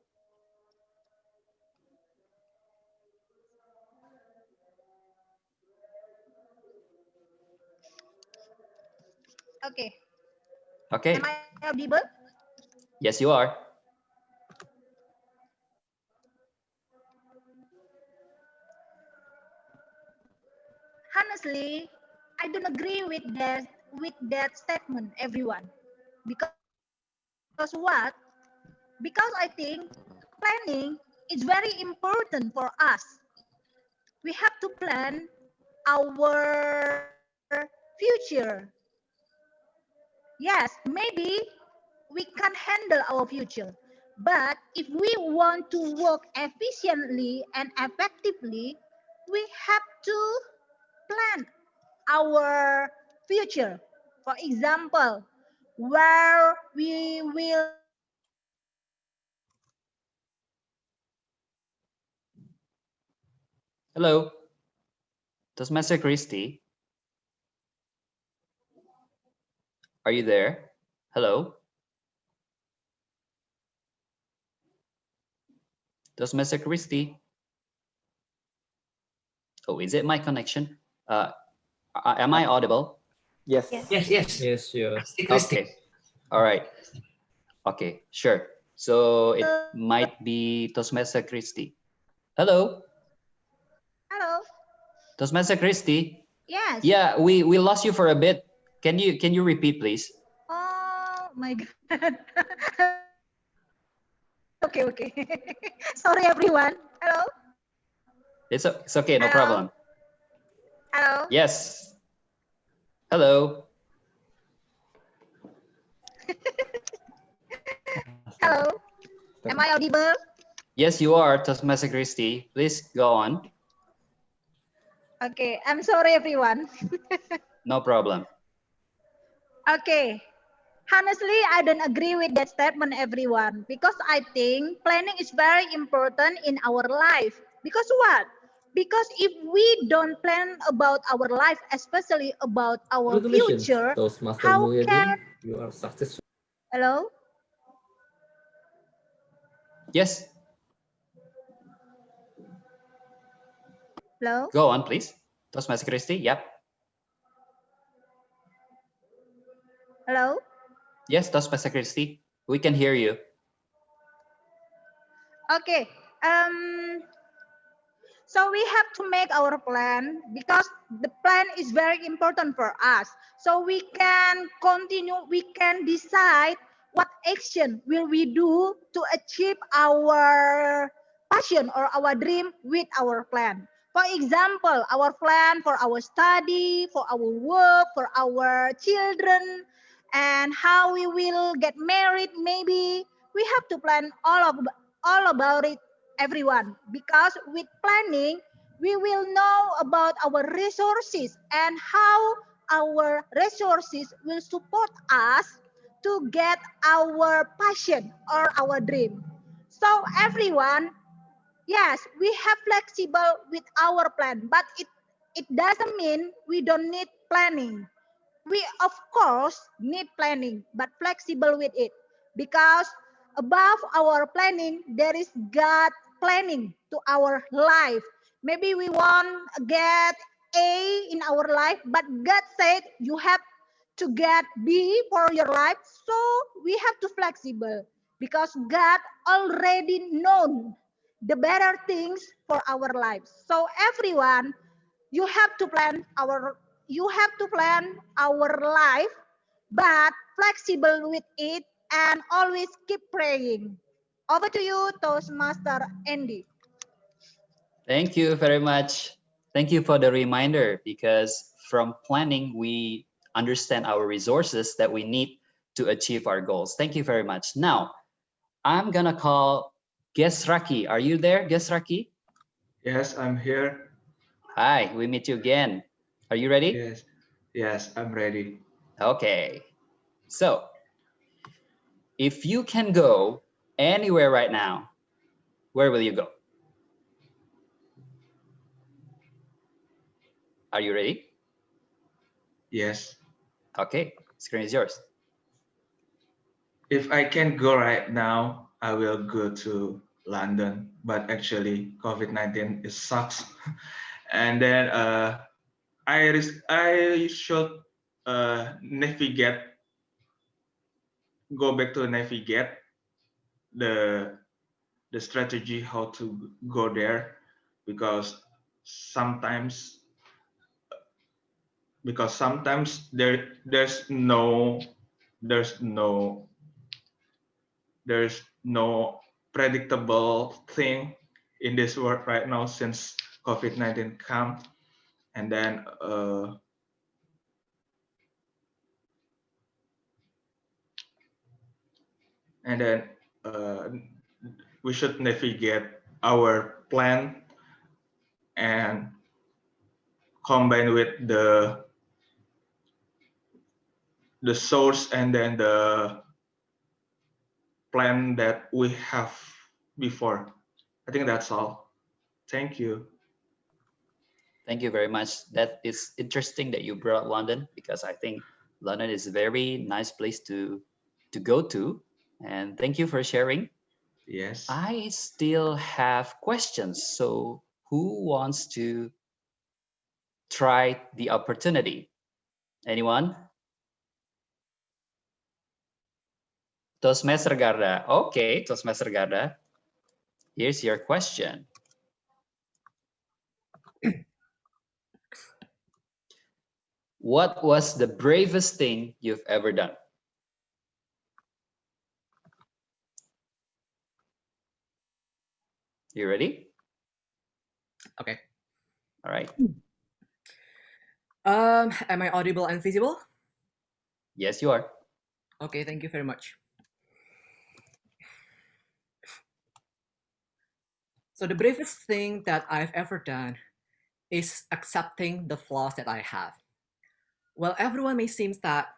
Okay. Okay. Am I audible? Yes, you are. Honestly, I don't agree with that statement, everyone. Because what? Because I think planning is very important for us. We have to plan our future. Yes, maybe we can handle our future. But if we want to work efficiently and effectively, we have to plan our future. For example, where we will Hello, Toastmaster Christy. Are you there? Hello? Toastmaster Christy. Oh, is it my connection? Am I audible? Yes. Yes. Yes, sure. Okay. All right. Okay, sure. So it might be Toastmaster Christy. Hello, Hello. Toastmaster Christy. Yes. Yeah, we lost you for a bit. Can you repeat, please? Oh my god. Okay. Sorry everyone. Hello. It's okay, no Hello. problem. Hello. Yes. Hello. Hello. Am I audible? Yes, you are, Toastmaster Christy. Please go on. Okay. I'm sorry everyone. No problem. Okay. Honestly, I don't agree with that statement, everyone, because I think planning is very important in our life. Because what? Because if we don't plan about our life, especially about our Congratulations, future, Toastmaster how Mulyadin. can... You are successful. Hello? Yes, Hello? go on, please. Toastmaster Christy, yep. Hello? Yes, Toastmaster Christy, we can hear you. Okay. So we have to make our plan because the plan is very important for us. So we can continue, we can decide what action will we do to achieve our passion or our dream with our plan. For example, our plan for our study, for our work, for our children, and how we will get married maybe. We have to plan all about it, everyone, because with planning we will know about our resources and how our resources will support us to get our passion or our dream. So everyone, yes, we have flexible with our plan, but it doesn't mean we don't need planning. We of course need planning, but flexible with it, because above our planning there is God planning to our life. Maybe we want get A in our life, but God said you have to get B for your life. So we have to flexible because God already known the better things for our lives. So everyone, you have to plan our life, but flexible with it and always keep praying. Over to you, Toastmaster Andy. Thank you very much. Thank you for the reminder, because from planning, we understand our resources that we need to achieve our goals. Thank you very much. Now, I'm gonna call Gesraki. Are you there, Gesraki? Yes, I'm here. Hi, we meet you again. Are you ready? Yes, yes, I'm ready. Okay. So, if you can go anywhere right now, where will you go? Are you ready? Yes. Okay, screen is yours. If I can go right now, I will go to London, but actually COVID-19 is sucks. And then I should navigate, go back to navigate the strategy how to go there, because sometimes there's no predictable thing in this world right now since COVID-19 come. And then we should navigate our plan and combine with the source and then the plan that we have before. I think that's all. Thank you. Thank you very much. That is interesting that you brought London, because I think London is a very nice place to go to. And thank you for sharing. Yes. I still have questions. So who wants to try the opportunity? Anyone? Toastmaster Garda. Okay, Toastmaster Garda. Here's your question. What was the bravest thing you've ever done? You ready? Okay. All right. Am I audible and visible? Yes, you are. Okay, thank you very much. So the bravest thing that I've ever done is accepting the flaws that I have. Well, everyone may seem that,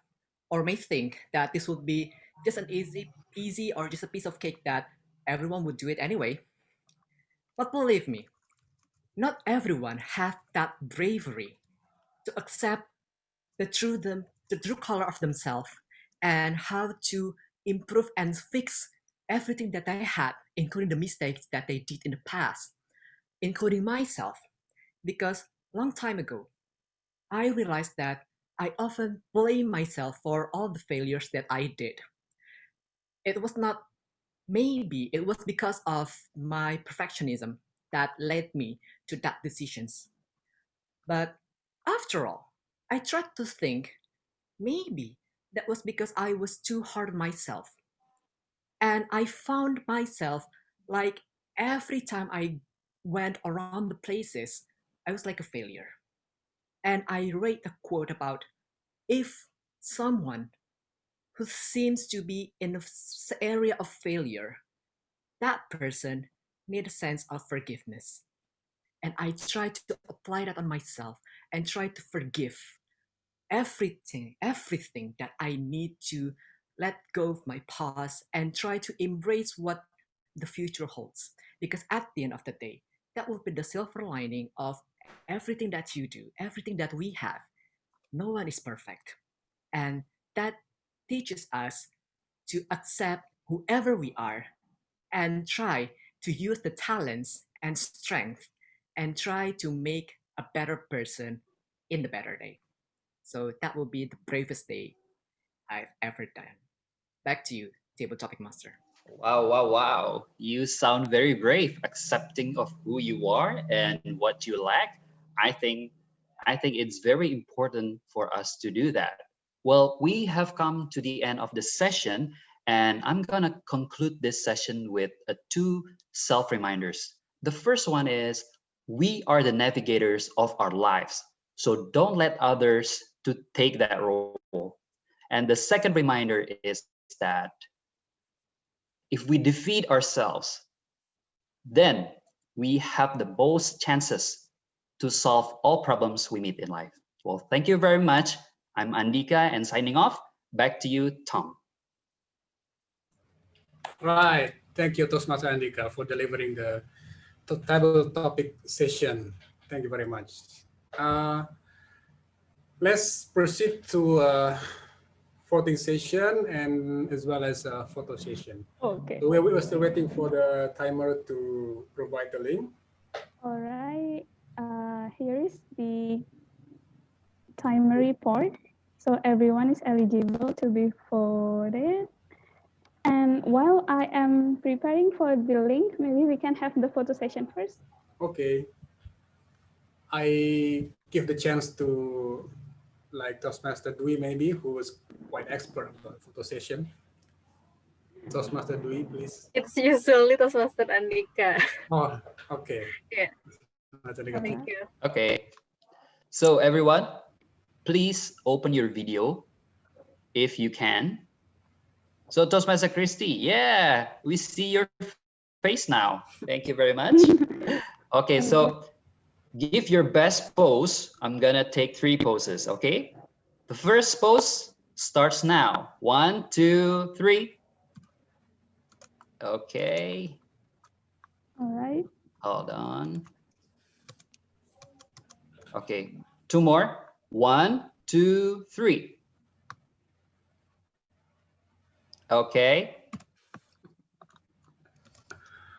or may think that this would be just an easy peasy or just a piece of cake that everyone would do it anyway. But believe me, not everyone has that bravery to accept the true color of themselves and how to improve and fix everything that they had, including the mistakes that they did in the past, including myself. Because long time ago, I realized that I often blame myself for all the failures that I did. It was not maybe it was because of my perfectionism, that led me to that decisions. But after all, I tried to think maybe that was because I was too hard on myself. And I found myself like every time I went around the places, I was like a failure. And I read a quote about if someone who seems to be in an area of failure, that person need a sense of forgiveness. And I try to apply that on myself and try to forgive everything that I need to let go of my past and try to embrace what the future holds. Because at the end of the day, that will be the silver lining of everything that you do, everything that we have. No one is perfect. And that teaches us to accept whoever we are and try to use the talents and strength and try to make a better person in the better day. So that will be the bravest day I've ever done. Back to you, Table Topic Master. Wow, wow, wow. You sound very brave, accepting of who you are and what you lack. I think I think it's very important for us to do that. Well, we have come to the end of the session, and I'm gonna conclude this session with two self-reminders. The first one is we are the navigators of our lives, so don't let others to take that role. And the second reminder is that if we defeat ourselves, then we have the most chances to solve all problems we meet in life. Well, thank you very much. I'm Andika and signing off. Back to you, Tom. Right. Thank you, Toastmaster Andika, for delivering the table topic session. Thank you very much. Let's proceed to voting session and as well as a photo session. Okay. So we were still waiting for the timer to provide the link. All right. Here is the timer report. So everyone is eligible to be voted. And while I am preparing for the link, maybe we can have the photo session first. Okay. I give the chance to like Toastmaster Dwi maybe, who is quite expert about photo session. Toastmaster Dwi, please. It's usually Toastmaster Andika. Oh, okay. Yeah. Thank you. Okay. So everyone, please open your video if you can. So Toastmaster Christy, yeah, we see your face now. Thank you very much. Okay, so give your best pose. I'm gonna take 3 poses, okay? The first pose starts now. 1, 2, 3. Okay. All right. Hold on. Okay, 2 more. 1, 2, 3. Okay.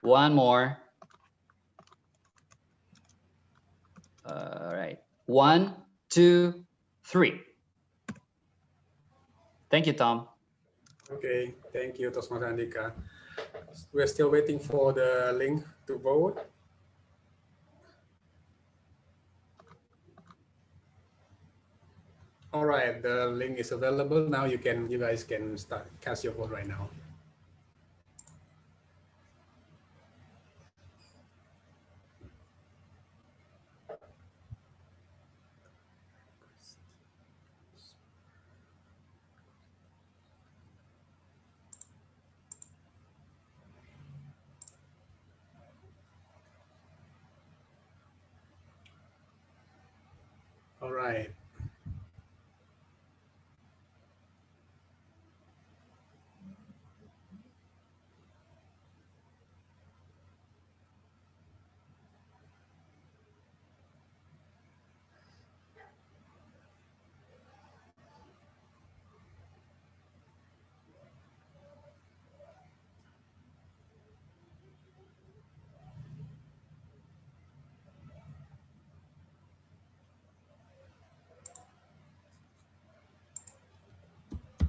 1 more. All right. 1, 2, 3. Thank you, Tom. Okay, thank you, Toastmaster Andika. We're still waiting for the link to vote. All right, the link is available now. You guys can start cast your vote right now. All right.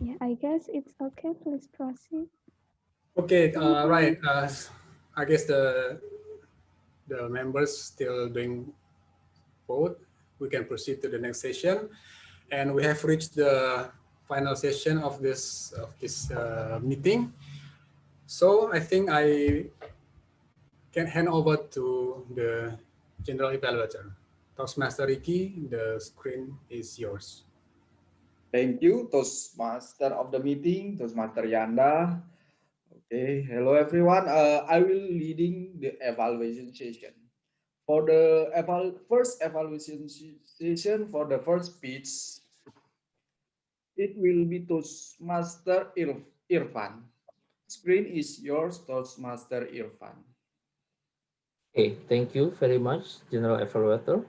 Yeah, I guess it's okay. Please proceed. Okay, right. I guess the the members still doing both, we can proceed to the next session. And we have reached the final session of this meeting. So I think I can hand over to the general evaluator. Toastmaster Ricky, the screen is yours. Thank you, Toastmaster of the meeting, Toastmaster Yanda. Okay, hello everyone. I will leading the evaluation session. For the first evaluation session for the first speech, it will be Toastmaster Irfan. Screen is yours, Toastmaster Irfan. Okay, thank you very much, General Evaluator.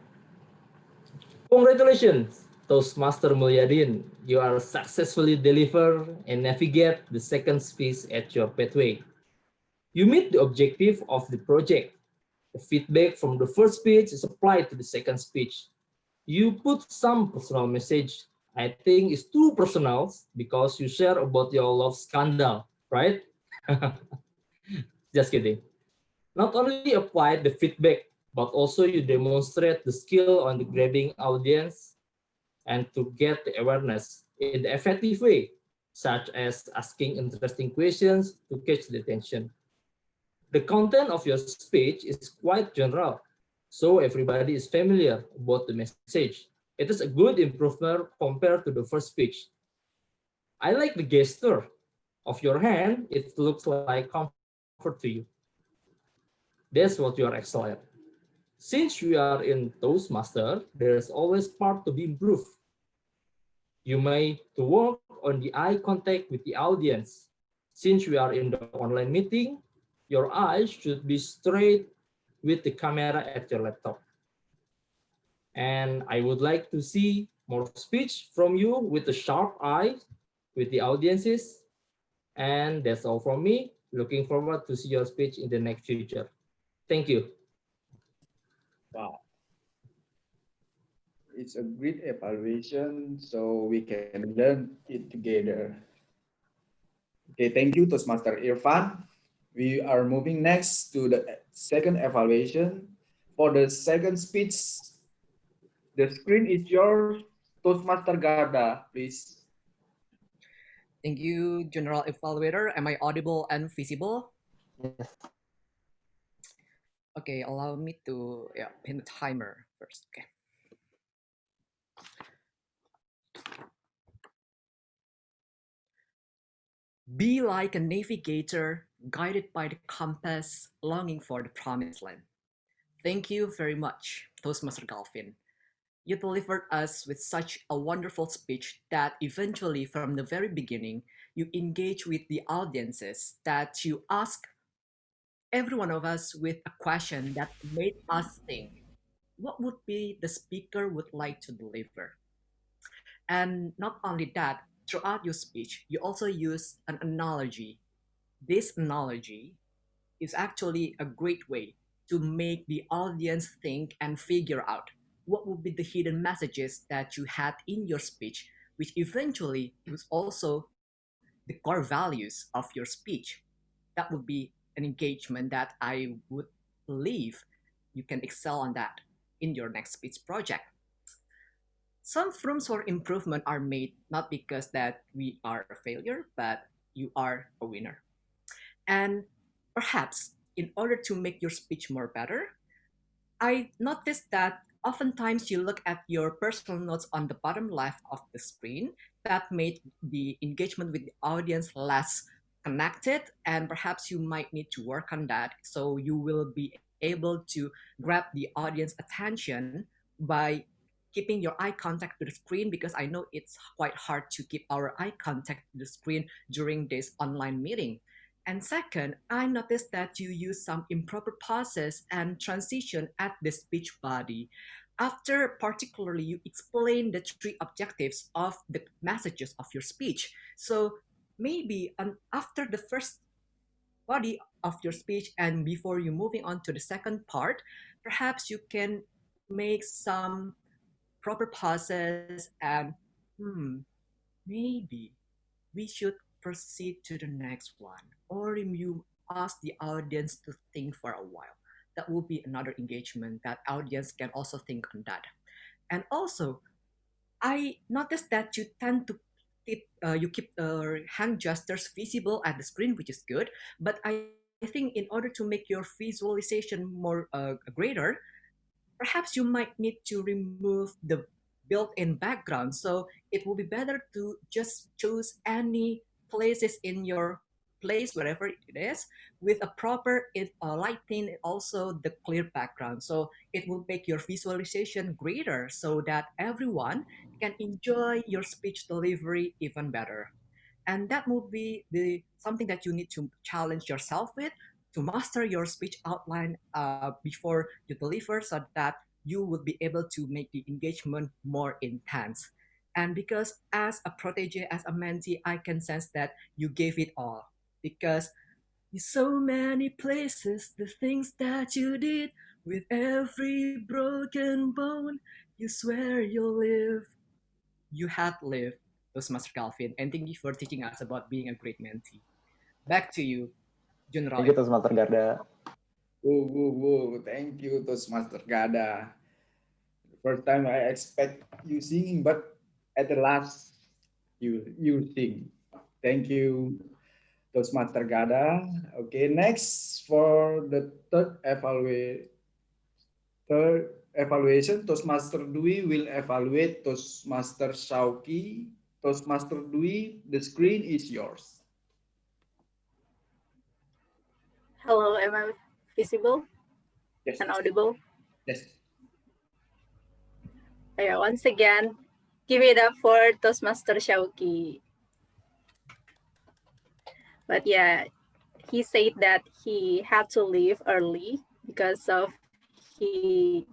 Congratulations, Toastmaster Mulyadin. You are successfully deliver and navigate the second speech at your pathway. You meet the objective of the project. The feedback from the first speech is applied to the second speech. You put some personal message. I think it's too personal because you share about your love scandal, right? Just kidding. Not only apply the feedback, but also you demonstrate the skill on the grabbing audience and to get the awareness in the effective way, such as asking interesting questions to catch the attention. The content of your speech is quite general, so everybody is familiar about the message. It is a good improvement compared to the first speech. I like the gesture of your hand. It looks like comfort to you. That's what you are excellent. Since we are in Toastmaster, there is always part to be improved. You may to work on the eye contact with the audience. Since we are in the online meeting, your eyes should be straight with the camera at your laptop. And I would like to see more speech from you with a sharp eye with the audiences. And that's all from me. Looking forward to see your speech in the next future. Thank you. Wow. It's a great evaluation, so we can learn it together. Okay, thank you, Toastmaster Irfan. We are moving next to the second evaluation. For the second speech, the screen is yours, Toastmaster Garda, please. Thank you, General Evaluator. Am I audible and visible? Yes. Okay, allow me to pin the timer first. Okay. Be like a navigator guided by the compass, longing for the promised land. Thank you very much, Toastmaster Galvin. You delivered us with such a wonderful speech that eventually, from the very beginning, you engage with the audiences, that you ask every one of us with a question that made us think, what would be the speaker would like to deliver? And not only that, throughout your speech, you also use an analogy. This analogy is actually a great way to make the audience think and figure out what would be the hidden messages that you had in your speech, which eventually was also the core values of your speech. That would be an engagement that I would believe you can excel on that in your next speech project. Some rooms for improvement are made not because that we are a failure, but you are a winner. And perhaps in order to make your speech more better, I noticed that oftentimes you look at your personal notes on the bottom left of the screen. That made the engagement with the audience less connected, and perhaps you might need to work on that so you will be able to grab the audience attention by keeping your eye contact to the screen, because I know it's quite hard to keep our eye contact to the screen during this online meeting. And second, I noticed that you use some improper pauses and transition at the speech body. After particularly you explain the three objectives of the messages of your speech. So maybe after the first body of your speech and before you moving on to the second part, perhaps you can make some proper pauses and maybe we should proceed to the next one, or you ask the audience to think for a while. that will be another engagement that audience can also think on that. And also, I noticed that you tend to keep hand gestures visible at the screen, which is good. But I think in order to make your visualization more greater, perhaps you might need to remove the built-in background. So it will be better to just choose any places in your place, wherever it is, with a proper lighting and also the clear background. So it will make your visualization greater so that everyone can enjoy your speech delivery even better. And that will be the something that you need to challenge yourself with to master your speech outline before you deliver, so that you would be able to make the engagement more intense. And because as a protege, as a mentee, I can sense that you gave it all, because in so many places the things that you did, with every broken bone you swear you'll live. You have lived, Toastmaster Galvin, and thank you for teaching us about being a great mentee. Back to you, General. Thank you, Toastmaster Garda. Whoa. Thank you, Toastmaster Gada. The first time I expect you singing, but at the last, you sing. Thank you, Toastmaster Gada. Okay, next for the third evaluation, Toastmaster Dwi will evaluate Toastmaster Syauqi. Toastmaster Dwi, the screen is yours. Hello, am I visible Yes. and audible? Yes. Okay, once again, give it up for Toastmaster Syauqi. But yeah, he said that he had to leave early because he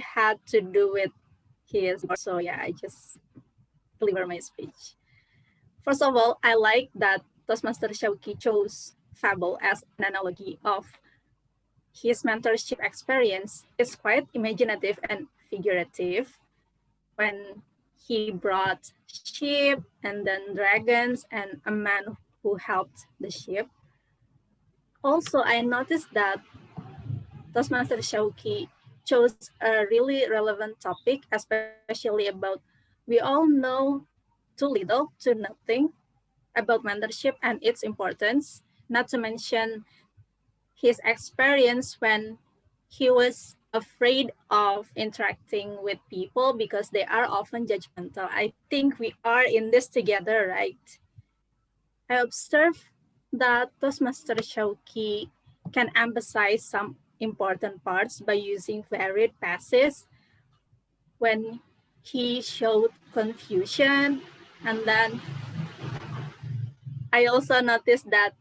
had to do with his work. So yeah, I just deliver my speech. First of all, I like that Toastmaster Syauqi chose fable as an analogy of his mentorship experience. It's quite imaginative and figurative when he brought sheep and then dragons and a man who helped the sheep. Also, I noticed that Toastmaster Syauqi chose a really relevant topic, especially about we all know too little to nothing about mentorship and its importance, not to mention his experience when he was afraid of interacting with people because they are often judgmental. I think we are in this together, right? I observed that Toastmaster Syauqi can emphasize some important parts by using varied passes when he showed confusion. And then I also noticed that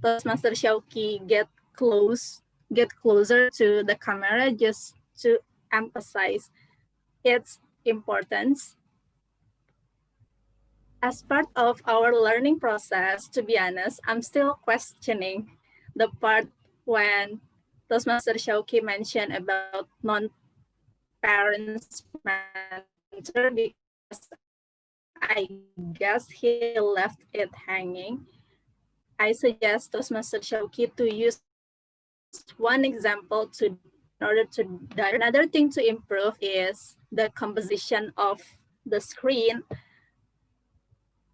Toastmaster Syauqi get closer to the camera just to emphasize its importance. As part of our learning process, to be honest, I'm still questioning the part when Toastmaster Syauqi mentioned about non-parents mentor, because I guess he left it hanging. I suggest Toastmaster Syauqi to use one example in order to dive. Another thing to improve is the composition of the screen.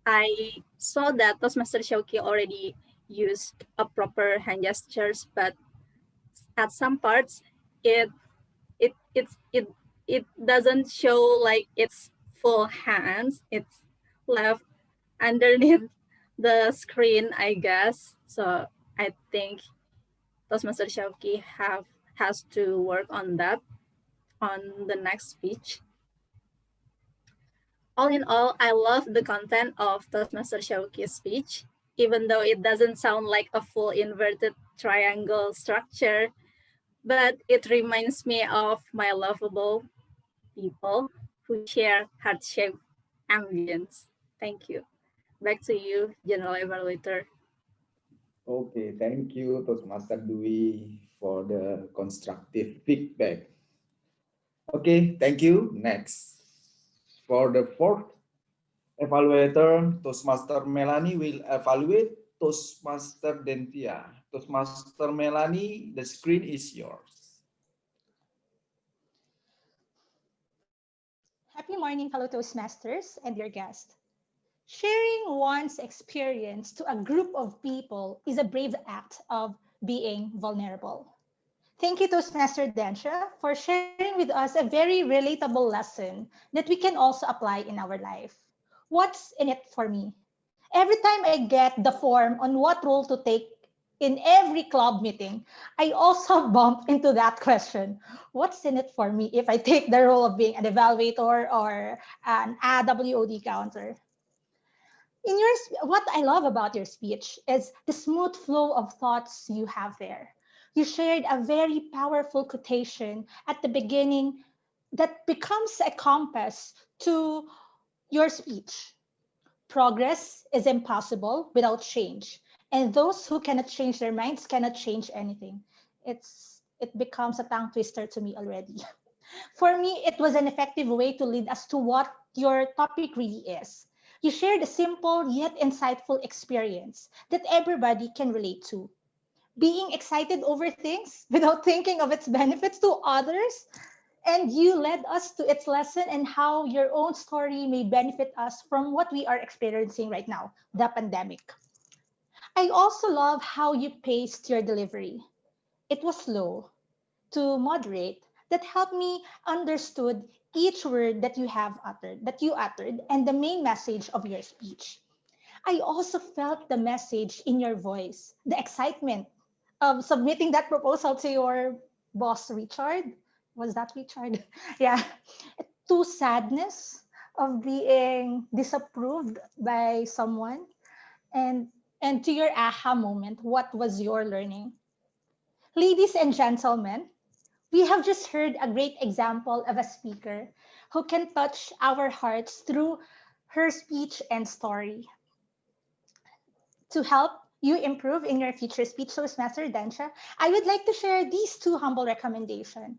I saw that Toastmaster Syauqi already used a proper hand gestures, but at some parts it doesn't show like it's full hands. It's left underneath the screen, I guess. So I think Toastmaster Syauqi has to work on that on the next speech. All in all, I love the content of Toastmaster Syauqi's speech, even though it doesn't sound like a full inverted triangle structure, but it reminds me of my lovable people who share heart-shaped ambience. Thank you. Back to you, General Evaluator. Okay, thank you, Toastmaster Dwi, for the constructive feedback. Okay, thank you. Next, for the fourth evaluator, Toastmaster Melanie will evaluate Toastmaster Dentia. Toastmaster Melanie, the screen is yours. Happy morning, fellow Toastmasters and your guest. Sharing one's experience to a group of people is a brave act of being vulnerable. Thank you, Toastmaster Dentia, for sharing with us a very relatable lesson that we can also apply in our life. What's in it for me? Every time I get the form on what role to take in every club meeting, I also bump into that question. What's in it for me if I take the role of being an evaluator or an AWOD counter? What I love about your speech is the smooth flow of thoughts you have there. You shared a very powerful quotation at the beginning that becomes a compass to your speech. Progress is impossible without change, and those who cannot change their minds cannot change anything. It becomes a tongue twister to me already. For me, it was an effective way to lead us to what your topic really is. You shared a simple yet insightful experience that everybody can relate to. Being excited over things without thinking of its benefits to others. And you led us to its lesson and how your own story may benefit us from what we are experiencing right now, the pandemic. I also love how you paced your delivery. It was slow, to moderate, that helped me understood each word that you uttered, and the main message of your speech. I also felt the message in your voice, the excitement of submitting that proposal to your boss, Richard. Was that Richard? Yeah. To sadness of being disapproved by someone, and to your aha moment. What was your learning? Ladies and gentlemen, we have just heard a great example of a speaker who can touch our hearts through her speech and story. To help you improve in your future speech, Toastmaster Dentia, I would like to share these two humble recommendations.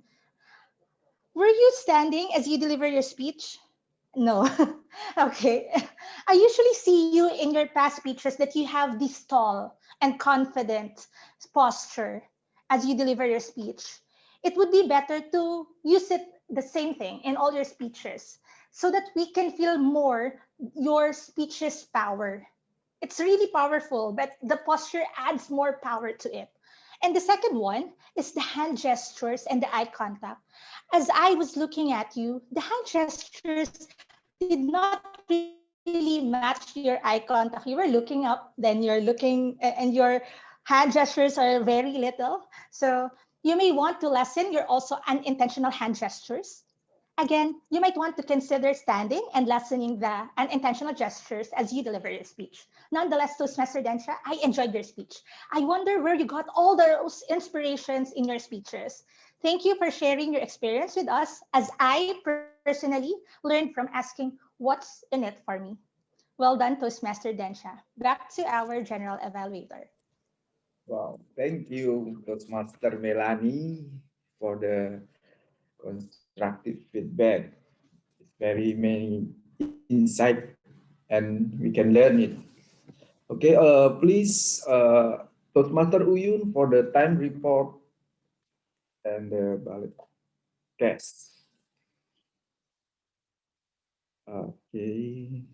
Were you standing as you deliver your speech? No. Okay. I usually see you in your past speeches that you have this tall and confident posture as you deliver your speech. It would be better to use it the same thing in all your speeches so that we can feel more your speech's power. It's really powerful, but the posture adds more power to it. And the second one is the hand gestures and the eye contact. As I was looking at you, the hand gestures did not really match your eye contact. You were looking up, then you're looking, and your hand gestures are very little. So you may want to lessen your also unintentional hand gestures. Again, you might want to consider standing and lessening the unintentional gestures as you deliver your speech. Nonetheless, Toastmaster Dentia, I enjoyed your speech. I wonder where you got all those inspirations in your speeches. Thank you for sharing your experience with us, as I personally learned from asking what's in it for me. Well done, Toastmaster Dentia. Back to our general evaluator. Wow, thank you, Toastmaster Melanie, for the constructive feedback. It's very many insight, and we can learn it. Okay, please, Toastmaster Uyun for the time report and the ballot cast. Okay.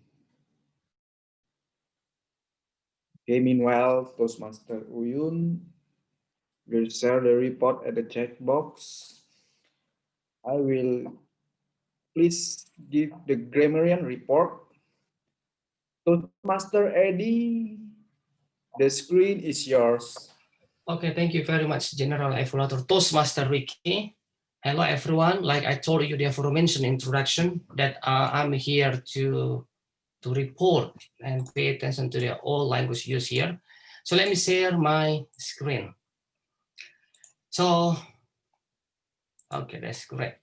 Okay, meanwhile, Toastmaster Uyun will share the report at the chat box. I will please give the grammarian report. Toastmaster Eddie, the screen is yours. Okay, thank you very much, General Evaluator Toastmaster Ricky. Hello, everyone. Like I told you the aforementioned introduction, that I'm here to report and pay attention to the all language used here. So let me share my screen. So, okay, that's great.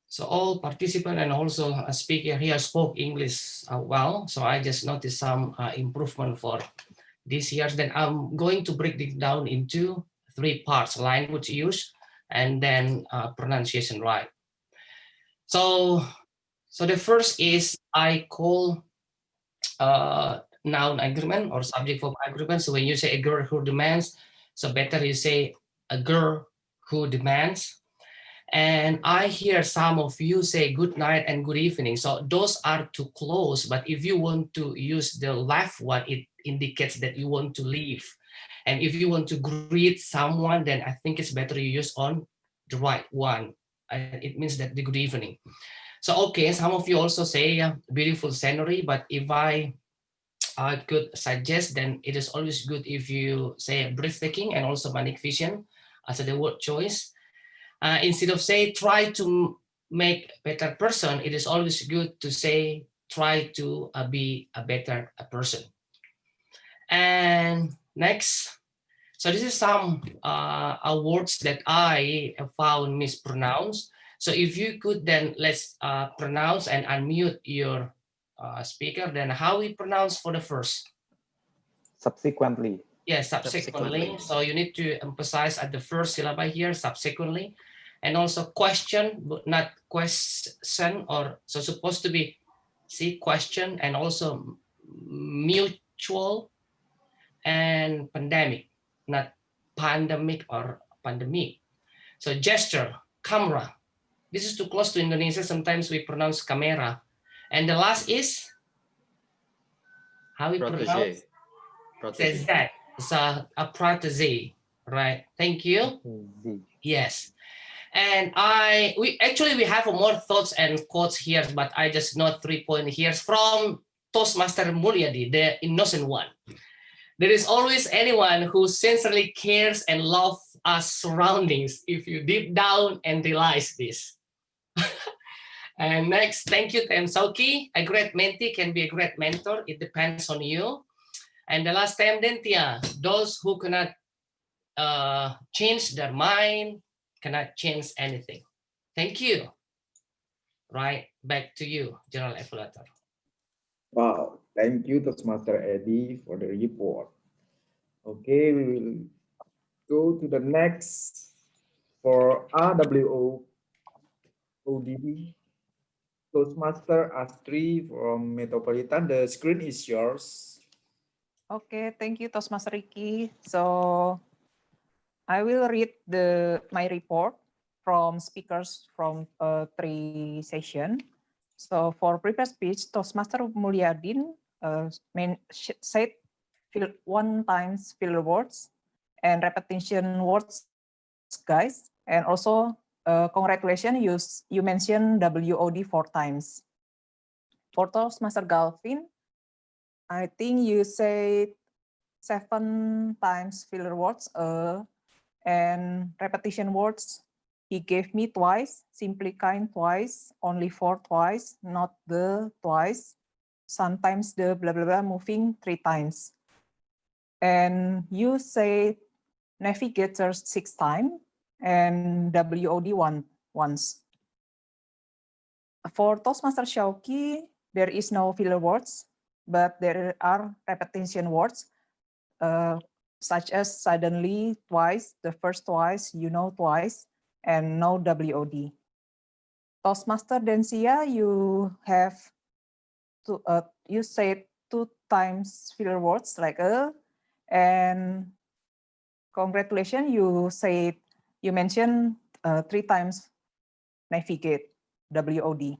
So all participants and also a speaker here spoke English well. So I just noticed some improvement for this year. Then I'm going to break it down into three parts: language use, and then pronunciation right. So the first is I call noun agreement or subject verb agreement. So when you say a girl who demands, so better you say a girl who demands. And I hear some of you say good night and good evening. So those are too close. But if you want to use the left one, it indicates that you want to leave. And if you want to greet someone, then I think it's better you use on the right one. And it means that the good evening. So, okay, some of you also say beautiful scenery, but if I could suggest, then it is always good if you say breathtaking and also magnificent as the word choice. Instead of say try to make a better person, it is always good to say try to be a better person. And next, so this is some words that I found mispronounced. So if you could then let's pronounce and unmute your speaker, then how we pronounce for the first? Subsequently. Yes, subsequently. So you need to emphasize at the first syllable here, subsequently. And also question, but not question, or so supposed to be see question, and also mutual and pandemic, not pandemic or pandemic. So gesture, camera. This is too close to Indonesia. Sometimes we pronounce camera. And the last is how we pronounce? Says that. It's a protege, right? Thank you. Yes. And we have more thoughts and quotes here, but I just note 3 points here from Toastmaster Mulyadin, the innocent one. There is always anyone who sincerely cares and loves us surroundings if you deep down and realize this. And next, thank you, Syauqi. A great mentee can be a great mentor. It depends on you. And the last time, Dentia, those who cannot change their mind cannot change anything. Thank you. Right, back to you, General Evaluator. Wow, thank you, Toastmaster Eddie, for the report. Okay, we will go to the next for RWO ODB. Toastmaster Astri from Metropolitan, the screen is yours. Okay, thank you, Toastmaster Ricky. So I will read my report from speakers from 3 sessions. So for prepared speech, Toastmaster Mulyadin said 1 times filler words and repetition words, guys. And also congratulations, you mentioned WOD 4 times. For Toastmaster Galvin, I think you said 7 times filler words and repetition words. He gave me twice, simply kind twice, only 4 twice, not the twice. Sometimes the blah blah blah moving 3 times. And you say navigator 6 times and WOD once. For Toastmaster Syauqi, there is no filler words, but there are repetition words, such as suddenly twice, the first twice, twice, and no WOD. Toastmaster Dentia, you have to you said 2 times filler words like and congratulations, you mentioned 3 times navigate, WOD.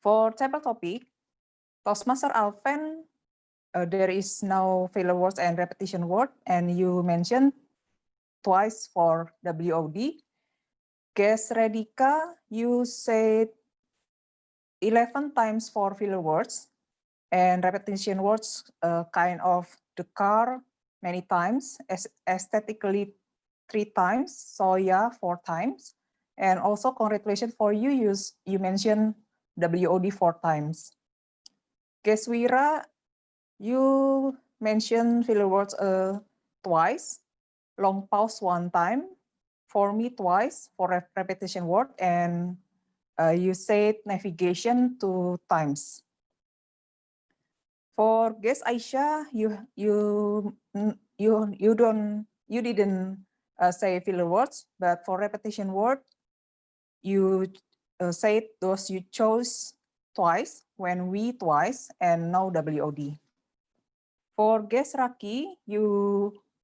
For table topic, Toastmaster Alven, there is no filler words and repetition word, and you mentioned twice for WOD. Guest Redika, you said 11 times for filler words and repetition words, kind of the car many times, aesthetically 3 times, soya 4 times, and also congratulations for you, you mentioned WOD 4 times. Keswira, you mentioned filler words twice, long pause 1 time, for me twice for repetition word, and you said navigation 2 times. For guest Aisha, you didn't say filler words, but for repetition word, you said those you chose twice, when we twice, and no WOD. For guess Raki,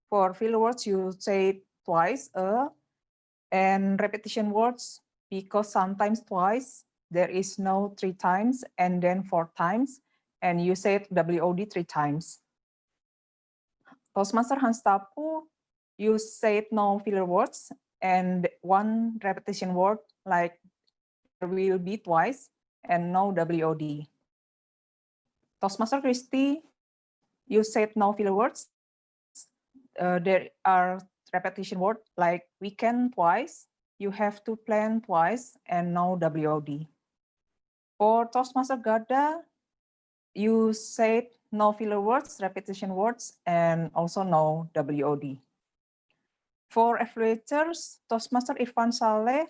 for filler words you say twice and repetition words because sometimes twice there is no 3 times and then 4 times and you said WOD 3 times. Toastmaster Hans Tapu, you said no filler words and 1 repetition word like there will be twice and no WOD. Toastmaster Christy, you said no filler words. There are repetition words like weekend twice, you have to plan twice and no WOD. For Toastmaster Gada, you said no filler words, repetition words, and also no WOD. For evaluators, Toastmaster Irfan Saleh,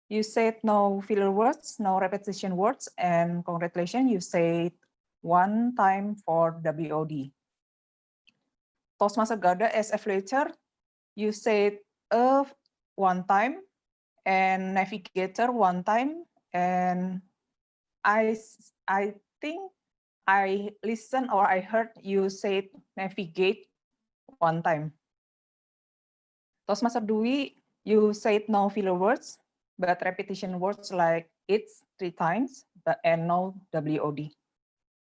you said no filler words, no repetition words, and congratulations, you said 1 time for WOD. Toastmaster Gada as evaluator, you said 1 time, and navigator 1 time, and I think I listened or I heard you said navigate 1 time. Toastmaster Dwi, you said no filler words, but repetition words like it's 3 times, and no WOD.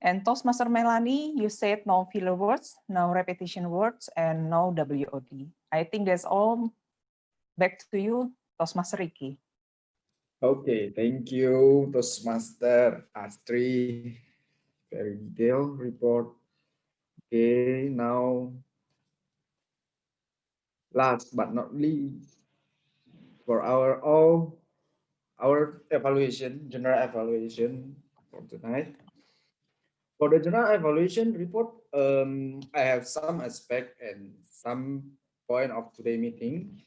And Toastmaster Melanie, you said no filler words, no repetition words, and no WOD. I think that's all. Back to you, Toastmaster Ricky. Okay, thank you, Toastmaster Astri. Very detailed report. Okay, now last but not least, for our evaluation, general evaluation for tonight. For the general evaluation report, I have some aspect and some point of today meeting.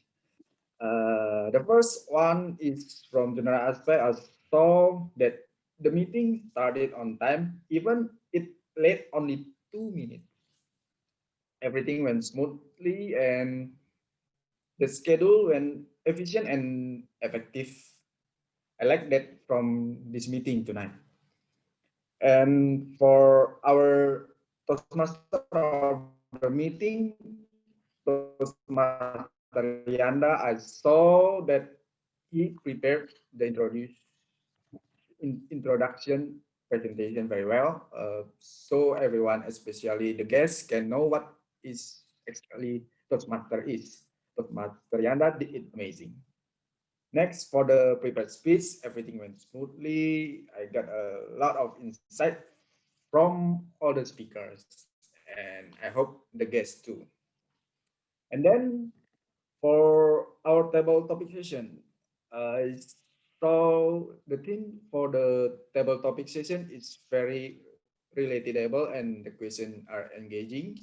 The first one is from general aspect. I saw that the meeting started on time, even it late only 2 minutes. Everything went smoothly and the schedule went efficient and effective. I like that from this meeting tonight. And for our Toastmaster of the meeting, Toastmaster Yanda, I saw that he prepared the introduction presentation very well. So everyone, especially the guests, can know what is actually Toastmaster is. Toastmaster Yanda did it amazing. Next, for the prepared speech, everything went smoothly. I got a lot of insight from all the speakers, and I hope the guests too. And then for our table topic session, I saw the theme for the table topic session is very relatable and the questions are engaging.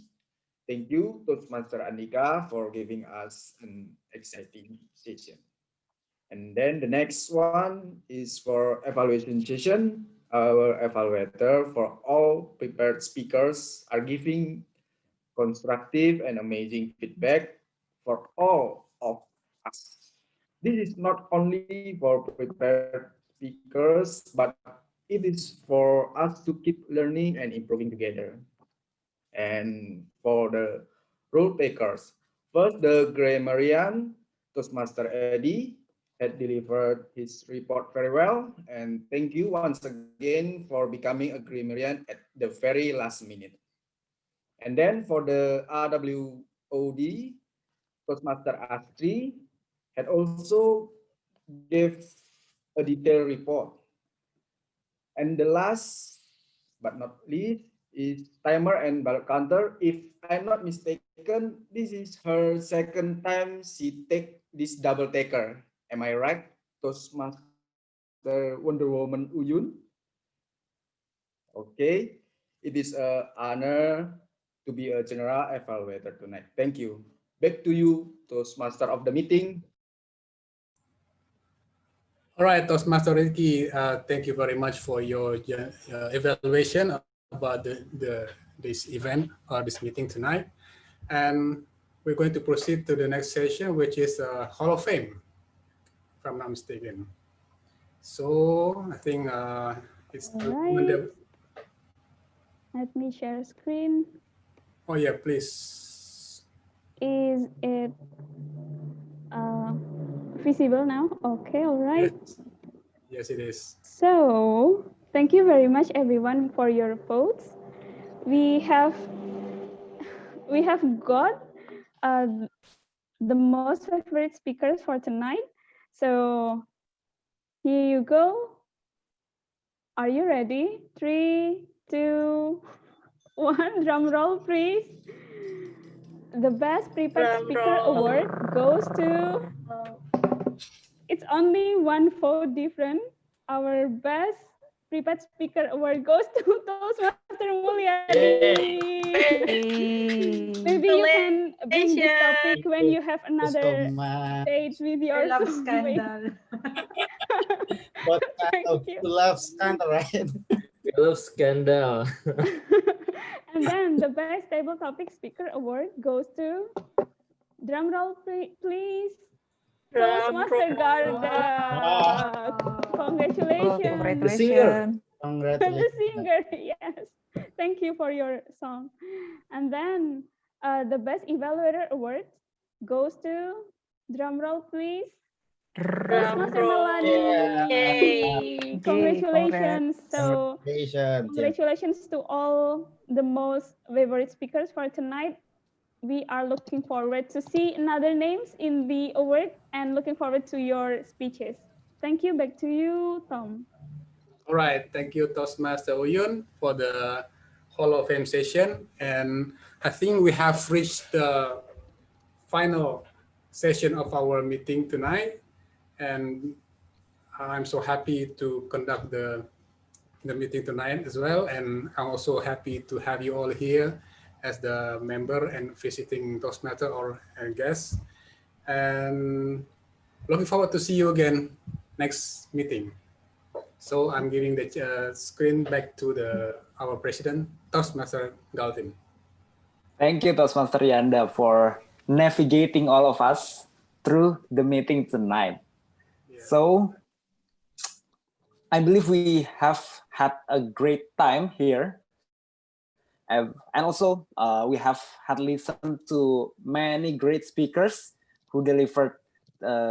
Thank you, Toastmaster Andika, for giving us an exciting session. And then the next one is for evaluation session. Our evaluator for all prepared speakers are giving constructive and amazing feedback for all of us. This is not only for prepared speakers, but it is for us to keep learning and improving together. And for the role takers, first the grammarian, Toastmaster Eddie, had delivered his report very well. And thank you once again for becoming a grammarian at the very last minute. And then for the RWOD, Toastmaster Astri had also gave a detailed report. And the last but not least is timer and ballot counter. If I'm not mistaken, this is her second time she take this double taker. Am I right, Toastmaster Wonder Woman Uyun? Okay, it is an honor to be a general evaluator tonight. Thank you. Back to you, Toastmaster of the meeting. All right, Toastmaster Ricky, thank you very much for your evaluation about this event or this meeting tonight. And we're going to proceed to the next session, which is Hall of Fame, if I'm not mistaken. So I think it's All right. Let me share screen. Oh yeah, please. Is it visible now? Okay, all right. Yes, it is. So, thank you very much everyone for your votes. We have got the most favorite speakers for tonight. So, here you go. Are you ready? 3, 2, 1. Drum roll, please. The best prepared speaker award goes to. It's only one vote different. Our best prepared speaker award goes to Toastmaster Mulyadin. Maybe you can bring this topic when you have another date with your I love soulmate. scandal. What kind of you. love scandal, right? We love scandal. And then the best table topic speaker award goes to. Drum roll, please. Toastmaster Garda. Congratulations. The singer. The singer, yes. Thank you for your song. And then the best evaluator award goes to, drum roll please, Toastmaster Melanie. Yay. Congratulations. So Congratulations. congratulations to all the most favorite speakers for tonight. We are looking forward to see another names in the award and looking forward to your speeches. Thank you. Back to you, Tom. All right, thank you, Toastmaster Uyun, for the Hall of Fame session. And I think we have reached the final session of our meeting tonight. And I'm so happy to conduct the meeting tonight as well. And I'm also happy to have you all here as the member and visiting Toastmaster or guest. And looking forward to see you again next meeting. So I'm giving the screen back to our president, Toastmaster Galvin. Thank you, Toastmaster Yanda, for navigating all of us through the meeting tonight. Yeah. So I believe we have had a great time here. And also we have had listened to many great speakers who delivered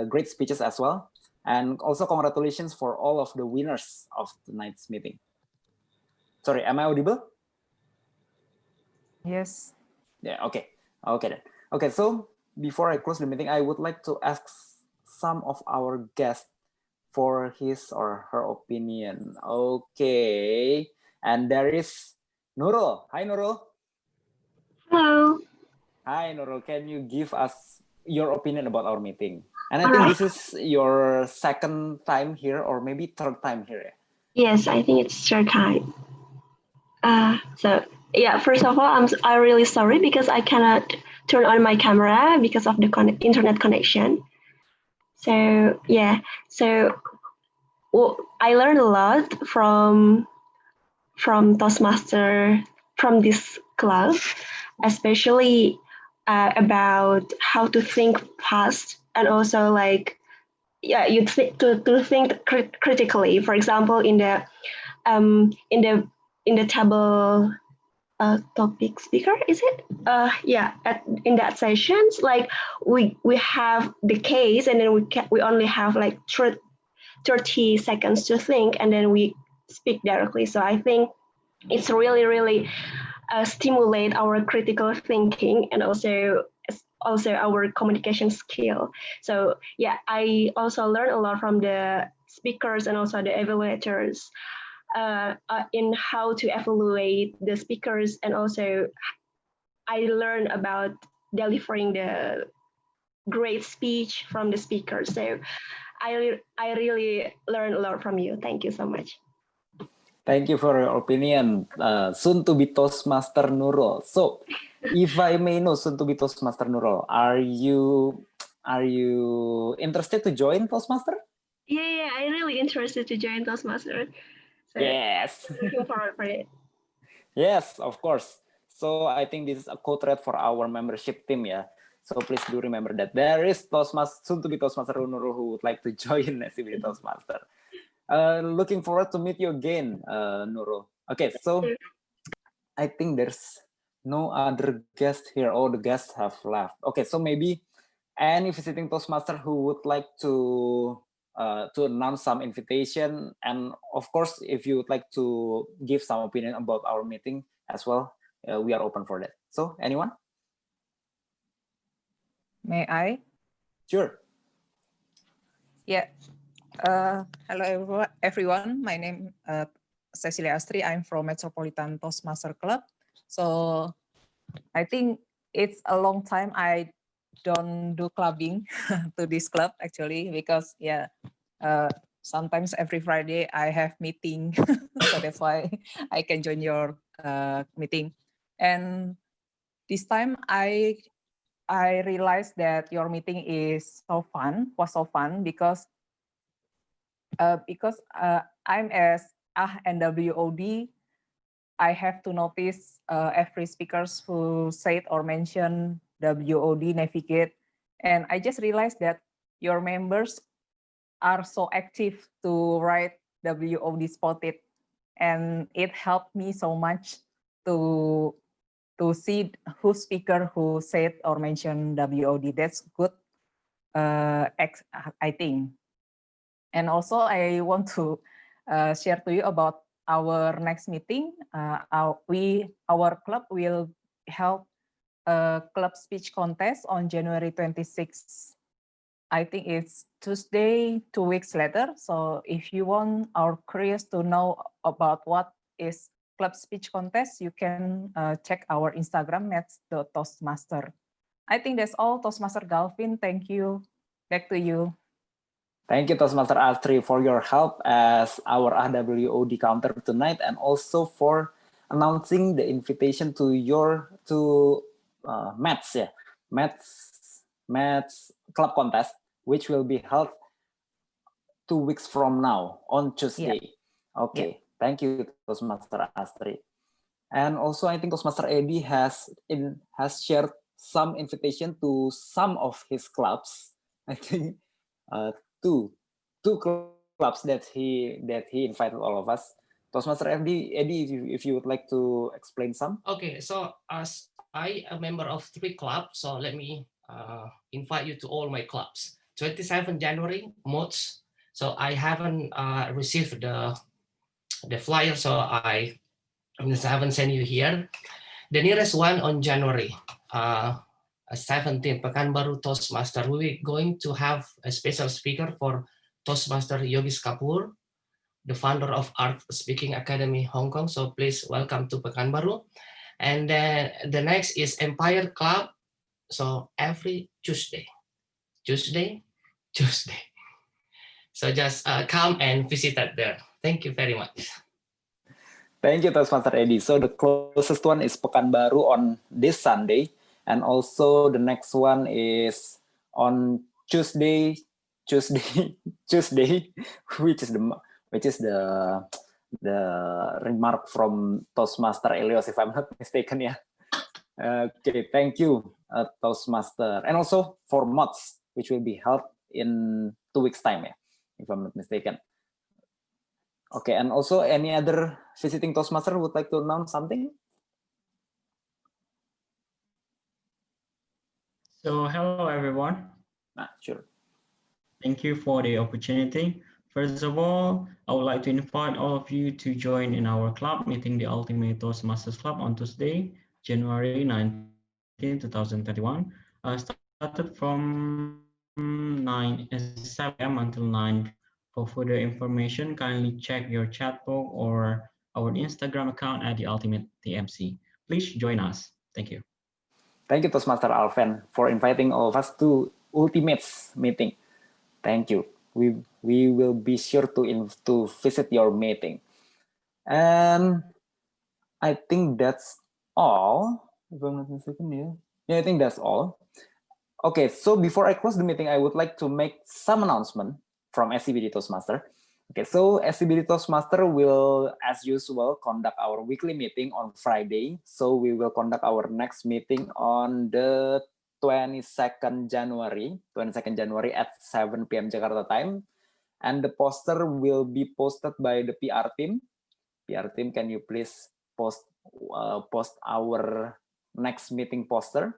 great speeches as well. And also congratulations for all of the winners of tonight's meeting. Sorry, am I audible? Yes. Yeah, okay. Okay then. Okay, so before I close the meeting, I would like to ask some of our guests for his or her opinion. Okay. And there is Nurul. Hi, Nurul. Hello. Hi, Nurul. Can you give us your opinion about our meeting? And I think this is your second time here or maybe third time here. Yes, I think it's third time. So yeah, first of all, I'm really sorry because I cannot turn on my camera because of the internet connection. So yeah, so I learned a lot from Toastmaster, from this club, especially about how to think fast and also like, yeah, you to think critically. For example, in the table topic speaker, is it? Yeah, in that sessions, like we have the case and then we only have like 30 seconds to think and then we speak directly. So I think it's really stimulate our critical thinking and also our communication skill. So yeah, I also learned a lot from the speakers and also the evaluators in how to evaluate the speakers, and also I learned about delivering the great speech from the speakers. So I really learned a lot from you. Thank you so much. Thank you for your opinion, soon to be Toastmaster Nurul. So, if I may know, soon to be Toastmaster Nurul, are you interested to join Toastmaster? Yeah, I'm really interested to join Toastmaster. So yes. Looking forward for it. Yes, of course. So I think this is a code red for our membership team, yeah. So please do remember that there is Toastmaster, soon to be Toastmaster Nurul who would like to join SCBD Toastmaster. Looking forward to meet you again, Nurul. Okay, so I think there's No other guests here. All the guests have left. Okay, so maybe any visiting Toastmaster who would like to announce some invitation, and of course, if you would like to give some opinion about our meeting as well, we are open for that. So, anyone? May I? Sure. Yeah. Hello, everyone. My name Cecilia Astri. I'm from Metropolitan Toastmaster Club. So I think it's a long time I don't do clubbing to this club actually, because sometimes every Friday I have meeting, so that's why I can join your meeting. And this time I realized that your meeting was so fun because I'm as NWOD, I have to notice every speakers who said or mentioned WOD navigate, and I just realized that your members are so active to write WOD spotted, and it helped me so much to see who speaker who said or mentioned WOD. That's good, I think. And also I want to share to you about our next meeting. Our club will hold a club speech contest on January 26th. I think it's Tuesday, 2 weeks later. So if you want or curious to know about what is club speech contest, you can check our Instagram at the Toastmaster. I think that's all. Toastmaster Galvin, thank you. Back to you. Thank you, Toastmaster Astri, for your help as our AWOD counter tonight, and also for announcing the invitation to your Maths club contest, which will be held 2 weeks from now on Tuesday. Yeah. Okay, yeah. Thank you, Toastmaster Astri. And also, I think Toastmaster Eddie has shared some invitation to some of his clubs. I think two clubs that he invited all of us. Toastmaster Eddie, if you would like to explain some. Okay, so as I a member of 3 clubs, so let me invite you to all my clubs. 27 January, Mods. So I haven't received the flyer, so I haven't sent you here. The nearest one on January 17, Pekanbaru Toastmaster. We're going to have a special speaker for Toastmaster Yogis Kapoor, the founder of Art Speaking Academy Hong Kong. So please welcome to Pekanbaru. And then the next is Empire Club. So every Tuesday. So just come and visit that there. Thank you very much. Thank you, Toastmaster Eddie. So the closest one is Pekanbaru on this Sunday, and also the next one is on Tuesday, which is the remark from Toastmaster Elios, if I'm not mistaken. Yeah. Okay, thank you, Toastmaster, and also for Mods, which will be held in 2 weeks' time, yeah, if I'm not mistaken. Okay, and also any other visiting Toastmaster would like to announce something? So hello everyone. Sure. Thank you for the opportunity. First of all, I would like to invite all of you to join in our club meeting, the Ultimate Toastmasters Club, on Tuesday, January 19, 2031. Started from 7 a.m. until 9. For further information, kindly check your chat box or our Instagram account at the Ultimate TMC. Please join us. Thank you. Thank you, Toastmaster Alven, for inviting all of us to Ultimates meeting. Thank you. We will be sure to visit your meeting. And I think that's all. If I'm not mistaken, yeah, I think that's all. Okay, so before I close the meeting, I would like to make some announcement from SCBD Toastmaster. Okay, so SCBD Toastmaster will, as usual, conduct our weekly meeting on Friday. So we will conduct our next meeting on the 22nd January at 7 p.m. Jakarta time. And the poster will be posted by the PR team. PR team, can you please post our next meeting poster.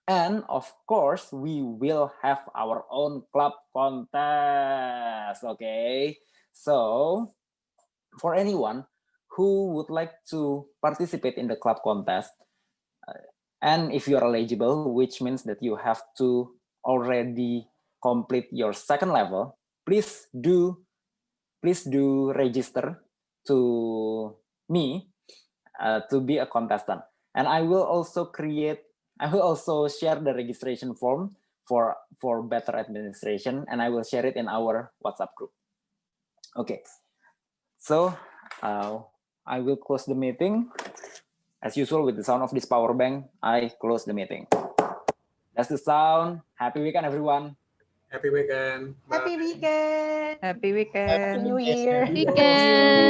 And of course, we will have our own club contest. Okay, so for anyone who would like to participate in the club contest, and if you are eligible, which means that you have to already complete your second level, please do register to me to be a contestant. And I will also share the registration form for better administration, and I will share it in our WhatsApp group. Okay, so I will close the meeting. As usual, with the sound of this power bank, I close the meeting. That's the sound. Happy weekend, everyone. Happy weekend. Happy weekend. Happy weekend. Happy New Year. Weekend.